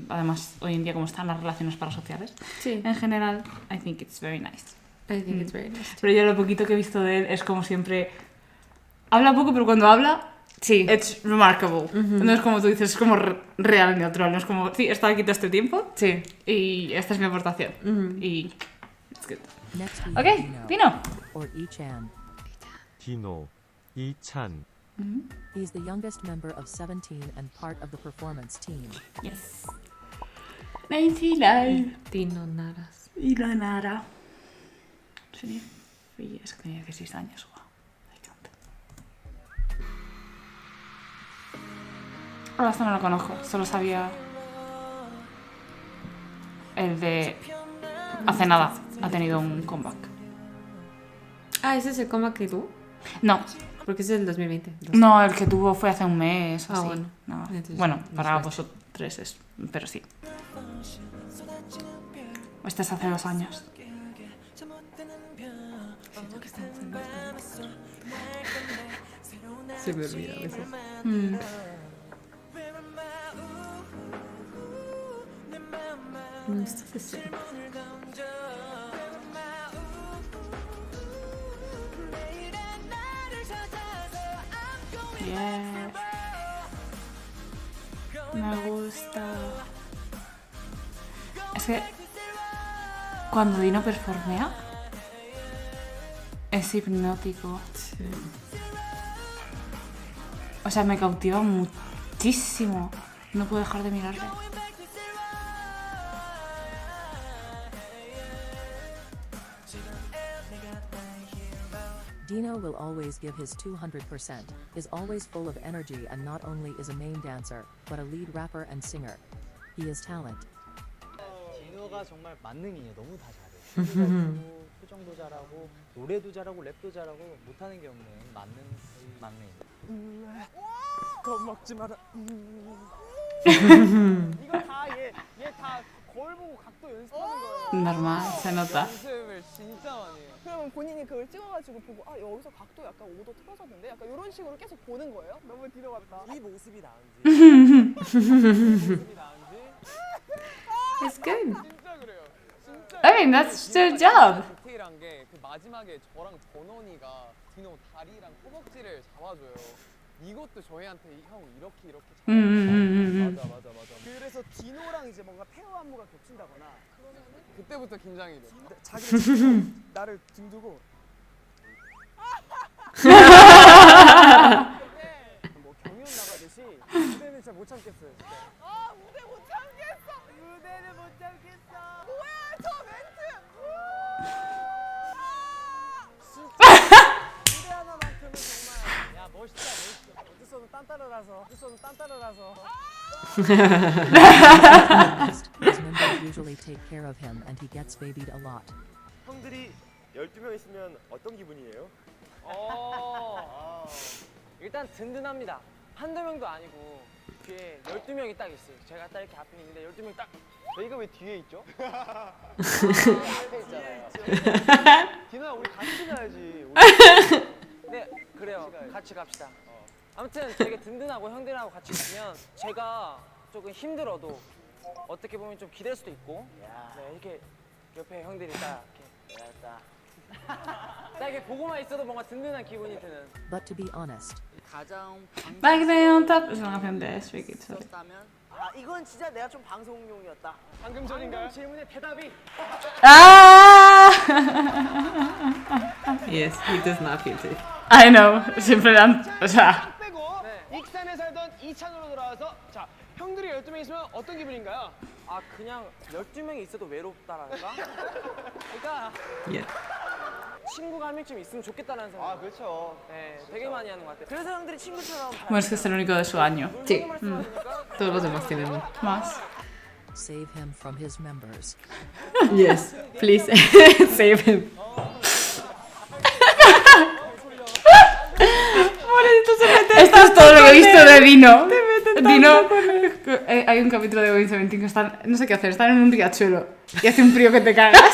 además hoy en día como están las relaciones parasociales. Sí. En general, I think it's very nice. I think it's very nice. Pero yo lo poquito que he visto de él es como siempre... Habla poco, pero cuando habla... Sí. It's remarkable. No es como tú dices, es como real, neutral. No es como, sí, he estado aquí todo este tiempo. Sí. Y esta es mi aportación. Y... It's good. Next we Ok, have Dino. or Ichan. 디노, 이찬, He's the youngest member of 17 and part of the performance team. Yes. 99. Dino Naras. Y la Nara. Sí. Es que tenía 16 años. Wow. Ahora esto no lo conozco. Solo sabía el de... Hace nada ha tenido un comeback. Ah, ¿ese es el coma que tú? No. Porque ese es el 2020. No, el que tuvo fue hace un mes. Ah, así. bueno. No. Entonces, Bueno, no para es vosotros es... Pero sí. Este es hace 2 años. Se me olvida a veces. No, esto es ese. Yes. Me gusta. Es que cuando Dino performea es hipnótico. Sí. O sea, me cautiva muchísimo. No puedo dejar de mirarle. Dino will always give his 200%, is always full of energy and not only is a main dancer, but a lead rapper and singer. He is talent. 디노가 정말 만능이에요. 너무 다 잘해. 잘하고, 표정도 잘하고, 노래도 잘하고, 랩도 잘하고, 못하는 게 없는 만능. 겁먹지 마라. 이거 다 얘 다 거울 보고 각도 연습하는 거예요. Normal, se nota. 연습을 진짜 많이 해요. 그러면 본인이 그걸 찍어가지고 보고 아 여기서 각도 약간 5도 틀어졌는데 약간 이런 식으로 계속 보는 거예요? 너무 디노 같다. 이 모습이 나은지. 모습이 나은지. It's good. 진짜 그래요. 진짜. I mean, that's their job. 디테일한 게 그 마지막에 저랑 전원이가 디노 다리랑 허벅지를 잡아줘요. 이것도 저희한테 형 이렇게 맞아. 그래서 디노랑 이제 뭔가 페어 안무가 겹친다거나 그때부터 긴장이 돼. 자기를 찍고 나를 등 두고 뭐 경연 나가듯이 무대는 진짜 못 참겠어요. 진짜. 아 무대 못 참겠어. 무대는 못 참겠어. 뭐야 저 멘트. 무대 하나만큼은 정말 야 멋있다. 어디서는 딴따라라서. His members usually take care of him and he gets babied a lot. 형들이 12명 있으면 어떤 기분이에요? 일단 든든합니다. 한두 명도 아니고 뒤에 12명이 딱 있어요. 제가 딱 이렇게 앞에 있는데 12명이 딱 저희가 왜 뒤에 있죠? 앞에 있잖아요. 디노야 우리 같이 가야지. 네 그래요. 같이 갑시다. 아무튼 되게 든든하고 형들하고 같이 가면 제가 조금 힘들어도 어떻게 보면 좀 기댈 수도 있고 네, 이렇게 옆에 형들이 딱 이렇게 딱 이렇게 보고만 있어도 뭔가 든든한 기분이 드는. But to be honest, 가장 Back Day on Top es una canción de Swig It. 아 이건 진짜 내가 좀 방송용이었다. 방금 전인가요? 방금 질문의 대답이. ¡Ah! Yes, he does not feel safe. I know, siempre dan. O sea. 빼고 익산에 살던 이찬으로 돌아와서 자 형들이 12명 있으면 어떤 기분인가요? 아 그냥 12명이 있어도 외롭다랄까? 그러니까 친구가 한 명쯤 있으면 좋겠다는 생각. 아 그렇죠. 네, 되게 많이 하는 것 같아요. 그래서 형들이 친구처럼. Bueno, es que es el único de su año. Sí. Todos los demás tienen. Más. save him from his members. Yes, please save him. Esto es todo lo que he visto de Dino. Dino, hay un capítulo de Going 17 que están, no sé qué hacer, están en un riachuelo y hace un frío que te cagas.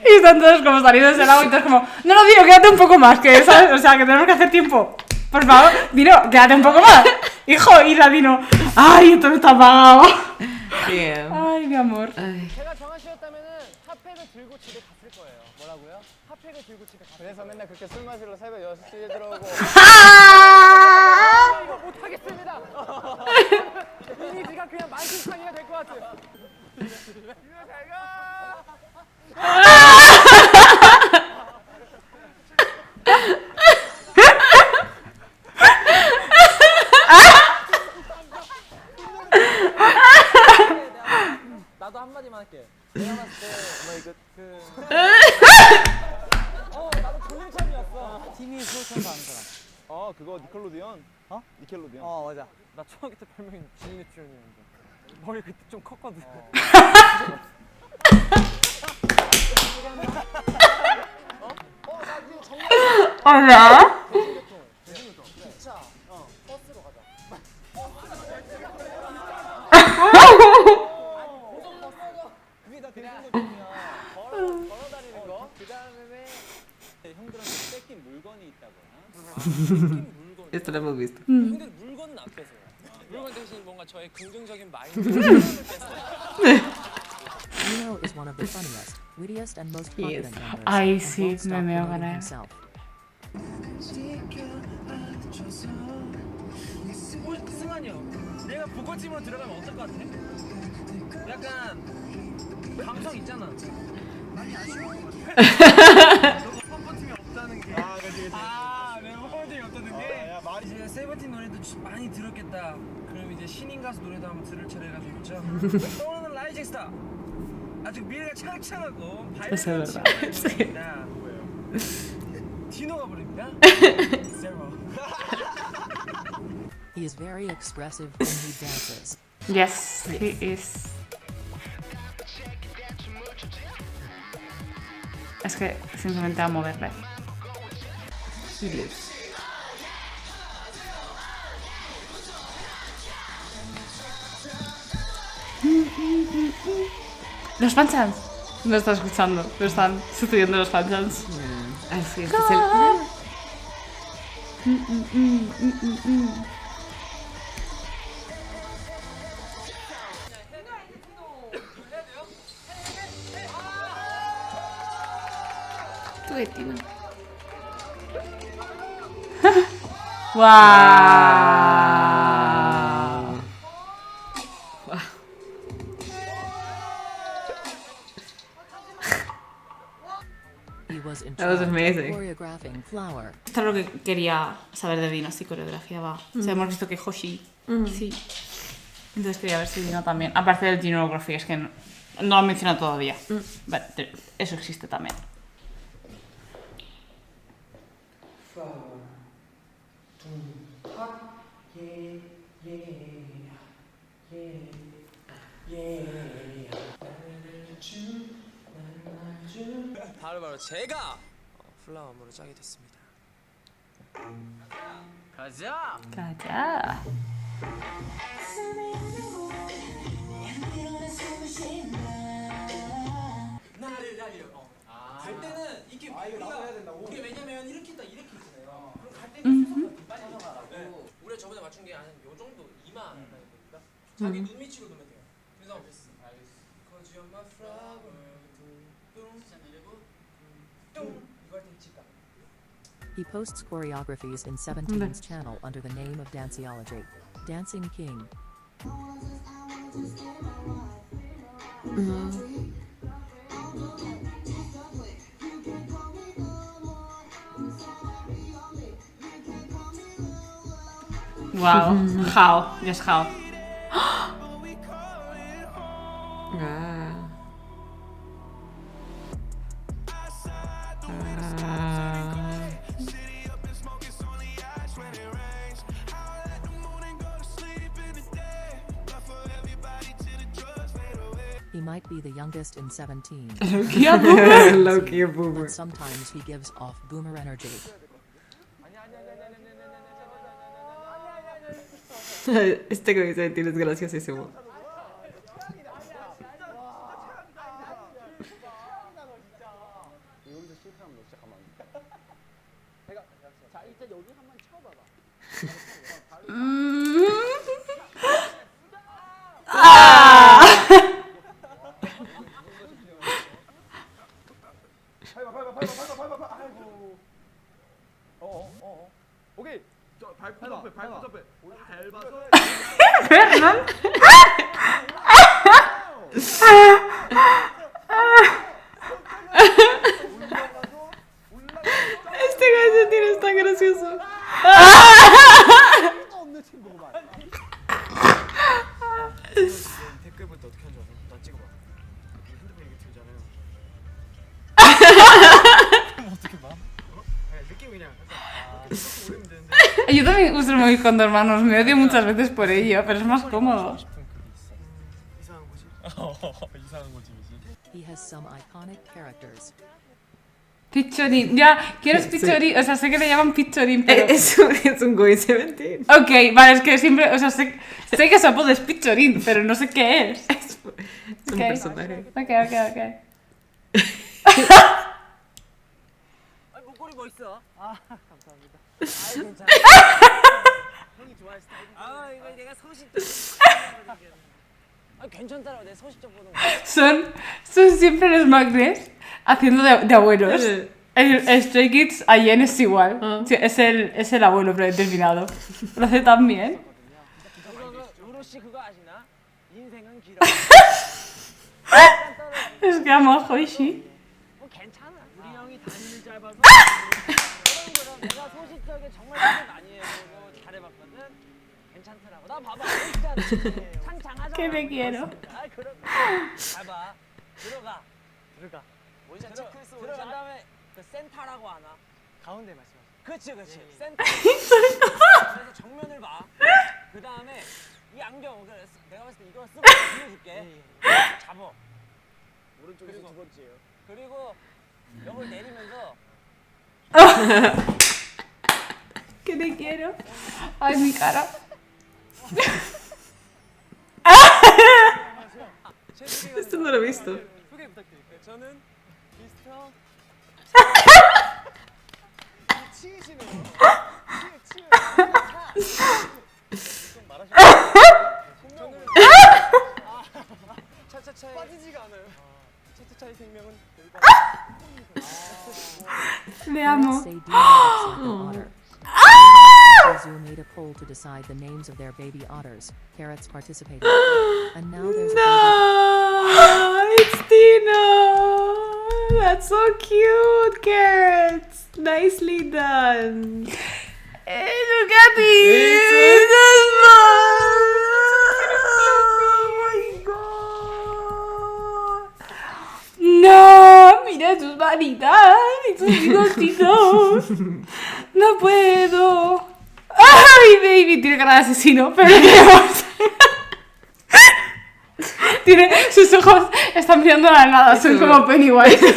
Y están todos como salidos del agua y todos como, no, Dino, quédate un poco más, que ¿sabes? O sea, que tenemos que hacer tiempo. Por favor, Dino, quédate un poco más. Hijo, y la Dino, ay, esto no está apagado. Ay, mi amor. 제가 정한 씨였다면은 핫팩을 들고 집에 갔을 거예요. 뭐라고요? 핫팩을 들고 집에 갔을 거예요. 그래서 맨날 그렇게 술 마시러 새벽 6시에 들어오고. 이거 못하겠습니다. 이미지가 그냥 만신창이가 될 것 같아요. 유나 잘 가. 나도 한마디만 할게. 내가 봤을 때 뭐 이거 나도 졸림참이었어. TV 수호천사 하는 사람. 그거 니켈로디언? 니켈로디언. 맞아. 나 초등학교 때 별명이 진리출연이었는데 머리 그때 좀 컸거든. Hola. 진짜. 버스로 가자. 그게 다 대중교통이야. 걸어 다니는 거. 그 다음에 형들한테 뺏긴 물건이 있다거나. 뺏긴 물건. Esto lo hemos visto. 형들 물건은 안 뺏어요. 물건 대신 뭔가 저의 긍정적인 마인드를 뺏어요. Dino is one of the funniest, wittiest, and most confident members. Ay, and sí, won't stop me veo promoting ganar. himself. 승환이요. 내가 보컬팀으로 들어가면 어떨 것 같아? 약간 감성 있잖아. 많이 아쉬워. 너가 펌퍼팀이 없다는 게. 그치. 내가 펌퍼팀이 없다는 게. 이제 세븐틴 노래도 많이 들었겠다. 그럼 이제 신인 가수 노래도 한번 들을 차례가 됐죠. 떠오르는 라이징 스타. 아직 미래가 창창하고 밝은 친구입니다. 디노가 부릅니다. He is very expressive when he dances. Yes, he is. Es que simplemente amo verle. He lives. Los fanchants. No está escuchando, pero están sucediendo los fanchants. Así es. Tú qué tío. Wow. He was in That was charge of amazing. choreographing Flower. Esto es lo que quería saber de Dino, si coreografiaba. O sea, hemos visto que Hoshi sí. Entonces quería ver si Dino también. Aparte del Dinography, es que no lo han mencionado todavía. Vale, eso existe también. 바로 제가 플라워 안무를 짜게 됐습니다. 가자. 가자. 나를 달려. 갈 때는 이게 우리 왜냐면 이렇게 딱 이렇게 있잖아요. 그럼 갈 때는 빨리 가라고. 우리가 저번에 맞춘 게 한 요 정도 2만. 자기 눈 밑으로 넣으면 돼요. 그래서 Cause you're my flower 뚱 이거 할 때 치까. He posts choreographies in 17's channel under the name of Danceology. Dancing King. Wow, Hao, ya es Hao. He might be the youngest in 17. Low-key a boomer. Low-key a boomer. But sometimes he gives off boomer energy. Este que dice tienes graciosísimo. 여기서 실패하면 너 진짜 가만 안 돼. 내가 자 일단 여기 한번 쳐봐봐. 밟아. 아이고. 오케이. 저 밟고 접해. 밟아서. Perdón. Este gallo tiene tan gracioso. 없는 친구구만. 댓글부터 어떻게 하는지 알아? 나 찍어봐. 핸드폰 이렇게 들잖아요. 그럼 어떻게 봐? 느낌 그냥 이렇게 올리면 되는데. Yo también uso el móvil con dos manos, me odio muchas veces por ello, pero es más cómodo. 이상한 거지? 이상한 거지. He has some iconic characters. Pichorín, ya, ¿quién es Pichorín? O sea, sé que le llaman Pichorín, pero... Es un Going 17. Ok, vale, es que siempre, o sea, sé que su apodo es Pichorín, pero no sé qué es. Es un personaje. Ok. 아니 목걸이 멋있어. 아 감사합니다. 아 괜찮아. 형이 좋아할 스타일. 아 이거 내가 소식적. 아 괜찮더라고 내 소식적 보는 거. Son siempre los magnes haciendo de abuelos. El Stray Kids Ayen es igual. Sí, es el abuelo predeterminado. Lo hace tan bien. 우로 씨 그거 아시나? 인생은 길어. Es que amo a Hoishi. 뭐 괜찮아. 우리 형이 다리를 짧아서. 그럼 내가 소식적에 정말 생각 많이 해보고 잘해봤거든. 괜찮더라고. 나 봐봐. 진짜 상장하잖아. Que me quiero. 아 그럼. 봐봐. 들어가. 원샷 체크했어. 들어간 다음에 그 센터라고 하나? 가운데 말씀하세요. 그렇지. 센터. 그래서 정면을 봐. 그 다음에 이 안경 내가 봤을 때 이거 쓰고 빌려줄게. 잡어. 오른쪽에서 두 번째예요. 그리고 이걸 내리면서. Que te quiero. Ay, mi cara. Esto no lo he visto. 소개 부탁드릴게요. 저는 미스터 치우시는 좀 말하시면 저는 차차차의 빠지지가 않아요. 차차차의 생명은 Le amo. Say do not otter. Zoo made a poll to decide the names of their baby otters. Carrots participated, and now there's a No, it's Dino. That's so cute, Carrots. Nicely done. Look at this. No, mira tus manitas y tus bigotitos. No puedo. Ay, baby, tiene cara de asesino, pero le queremos. Sus ojos están mirando a la nada, son como Pennywise.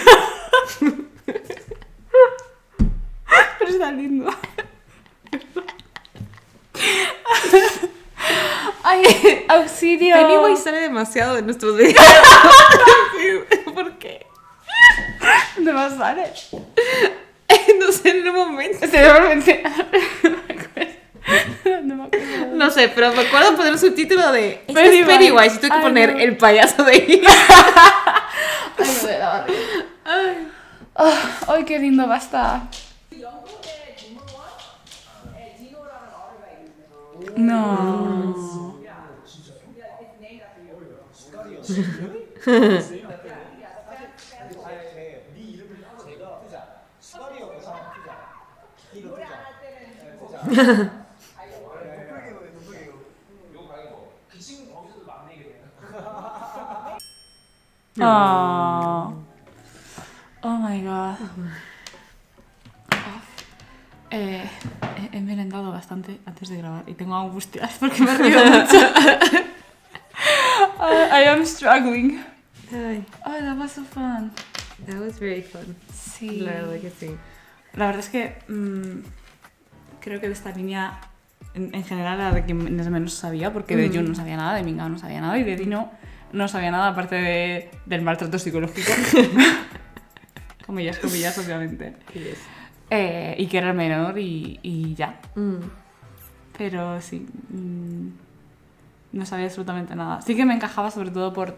Pero está lindo. Ay, auxilio. Pennywise sale demasiado de nuestros videos. ¿Por qué? ¿Dónde más sale? No sé, en un momento. Seguramente. No me acuerdo. No, No sé, pero me acuerdo poner un subtítulo de este Pennywise. es Pennywise y tengo que Ay, poner no. el payaso de ahí. Ay, me duele la barriga. Ay, qué lindo, basta. No. Oh. Oh my god. He merendado bastante antes de grabar y tengo angustias porque me río mucho. I am struggling. Ay, Oh, that was so fun. that was very fun. Sí. La verdad que sí. La verdad es que creo que de esta línea en general era de quienes menos sabía, porque de Jun no sabía nada, de Mingao no sabía nada y de Dino no sabía nada aparte del maltrato psicológico. Comillas, obviamente. Yes. Y que era el menor y ya. Mm. Pero sí, no sabía absolutamente nada. Sí que me encajaba sobre todo por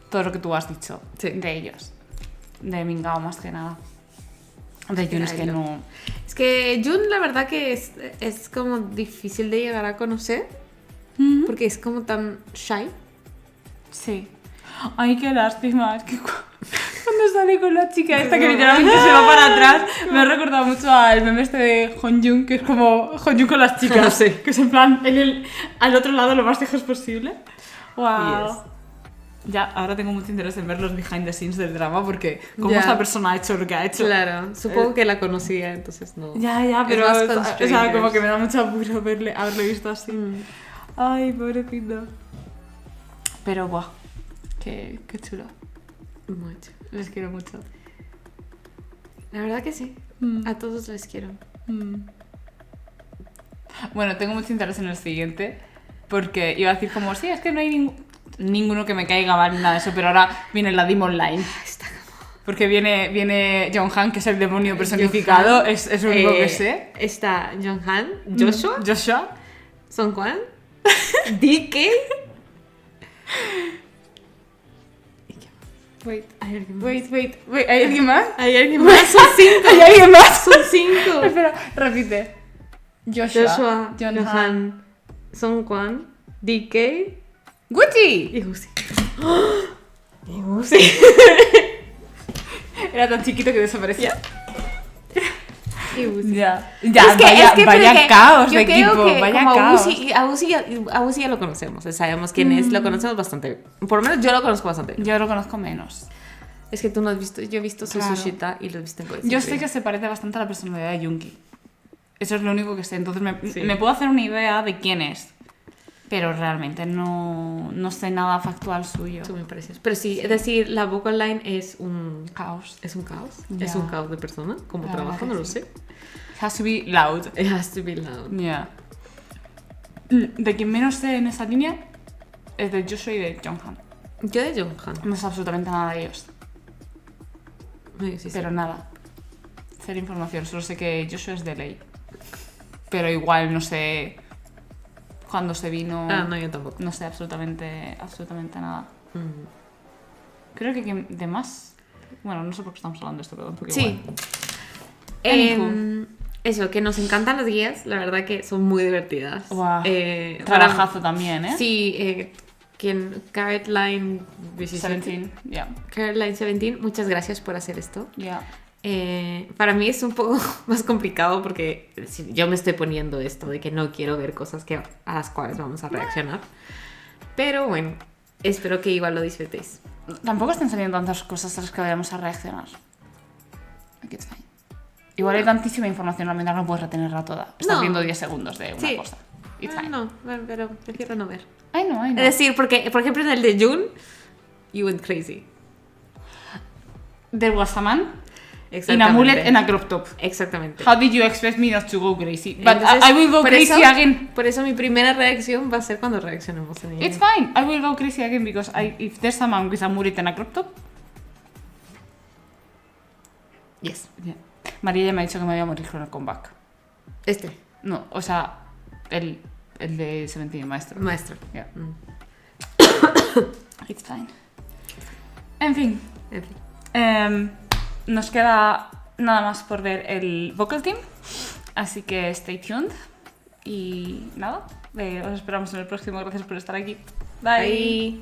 todo lo que tú has dicho de ellos. De Mingao más que nada. De Jun es que no... Es que Jun la verdad que es como difícil de llegar a conocer. Porque es como tan shy. Sí. Ay, qué lástima. Es que cuando sale con la chica esta que literalmente se va para atrás, me ha recordado mucho al meme este de Honjun, que es como Honjun con las chicas. Sí. Que es en plan, al otro lado lo más lejos posible. Wow. Yes. Ya, ahora tengo mucho interés en ver los behind the scenes del drama porque cómo Ya. esta persona ha hecho lo que ha hecho. Claro, supongo que la conocía, entonces no. Ya, pero más o con sea, strangers. como que me da mucho apuro haberle visto así. Ay, pobrecito. Pero, buah, qué chulo. Mucho. Les quiero mucho. La verdad que sí. A todos les quiero. Bueno, tengo mucho interés en el siguiente porque iba a decir como, sí, es que no hay ninguno que me caiga mal ni nada de eso, pero ahora viene la Demon Line. Porque viene Jonghan, que es el demonio personificado, Jonghan, es lo único que sé. Está Jonghan, Joshua, Joshua, Songkwan, DK. Wait, ¿hay alguien más? ¿Hay alguien más? Son 5. ¿Hay alguien más? Son 5. Espera, repite. Joshua, Jonghan, Songkwan, DK, Gucci y Uzi. Y Uzi. Era tan chiquito que desaparecía. Y Uzi. Ya, vaya caos de yo creo equipo, que vaya como caos. A Uzi ya lo conocemos, sabemos quién es, lo conocemos bastante. Por lo menos yo lo conozco bastante. Yo lo conozco menos. Es que tú no has visto, yo he visto su Claro. Sushita y lo he visto en Godzilla. Yo sé que se parece bastante a la personalidad de Junki. Eso es lo único que sé. Entonces Sí. me puedo hacer una idea de quién es. Pero realmente no sé nada factual suyo. Tú me pareces. Pero sí, es decir, la vocal line es un Caos. Es un caos. Ya. Es un caos de persona. Como La trabaja, verdad no que lo sí. sé. It has to be loud. It has to be loud. Yeah. De quien menos sé en esa línea es de Joshua y de Jonghan. Yo de Jonghan. No sé absolutamente nada de ellos. Sí, sí. Pero nada. Cero información. Solo sé que Joshua es de ley. Pero igual no sé cuándo se vino. Ah, no, yo tampoco. No sé absolutamente nada. Creo que de más... Bueno, no sé por qué estamos hablando de esto, pero un poco Sí. Anywho. Eso, que nos encantan las guías. La verdad que son muy divertidas. Wow. Para- Trabajazo también, ¿eh? Sí, Carrot Line 17, yeah. Carrot Line 17, muchas gracias por hacer esto. Yeah. Para mí es un poco más complicado porque es decir, yo me estoy poniendo esto de que no quiero ver cosas a las cuales vamos a reaccionar. Pero bueno, espero que igual lo disfrutéis. Tampoco están saliendo tantas cosas a las que vayamos a reaccionar. Aquí está. Igual hay tantísima información, al menos no puedes retenerla toda. Estás No. viendo 10 segundos de una Sí. cosa. It's fine. No, pero prefiero no ver. I know. Es decir, porque, por ejemplo, en el de June, you went crazy. There was a man in Exactamente. a mullet and a crop top. Exactamente. How did you expect me not to go crazy? But Entonces, I will go por crazy eso- again. Por eso mi primera reacción va a ser cuando reaccionemos en ella. It's fine. I will go crazy again because if there's a man with a mullet and a crop top. Yes. Yeah. María ya me ha dicho que me voy a morir con el comeback. Este. No, o sea, el el de Seventeen, maestro. Maestro. Yeah. It's fine. En fin. Nos queda nada más por ver el vocal team, así que stay tuned. Y nada, os esperamos en el próximo. Gracias por estar aquí. Bye.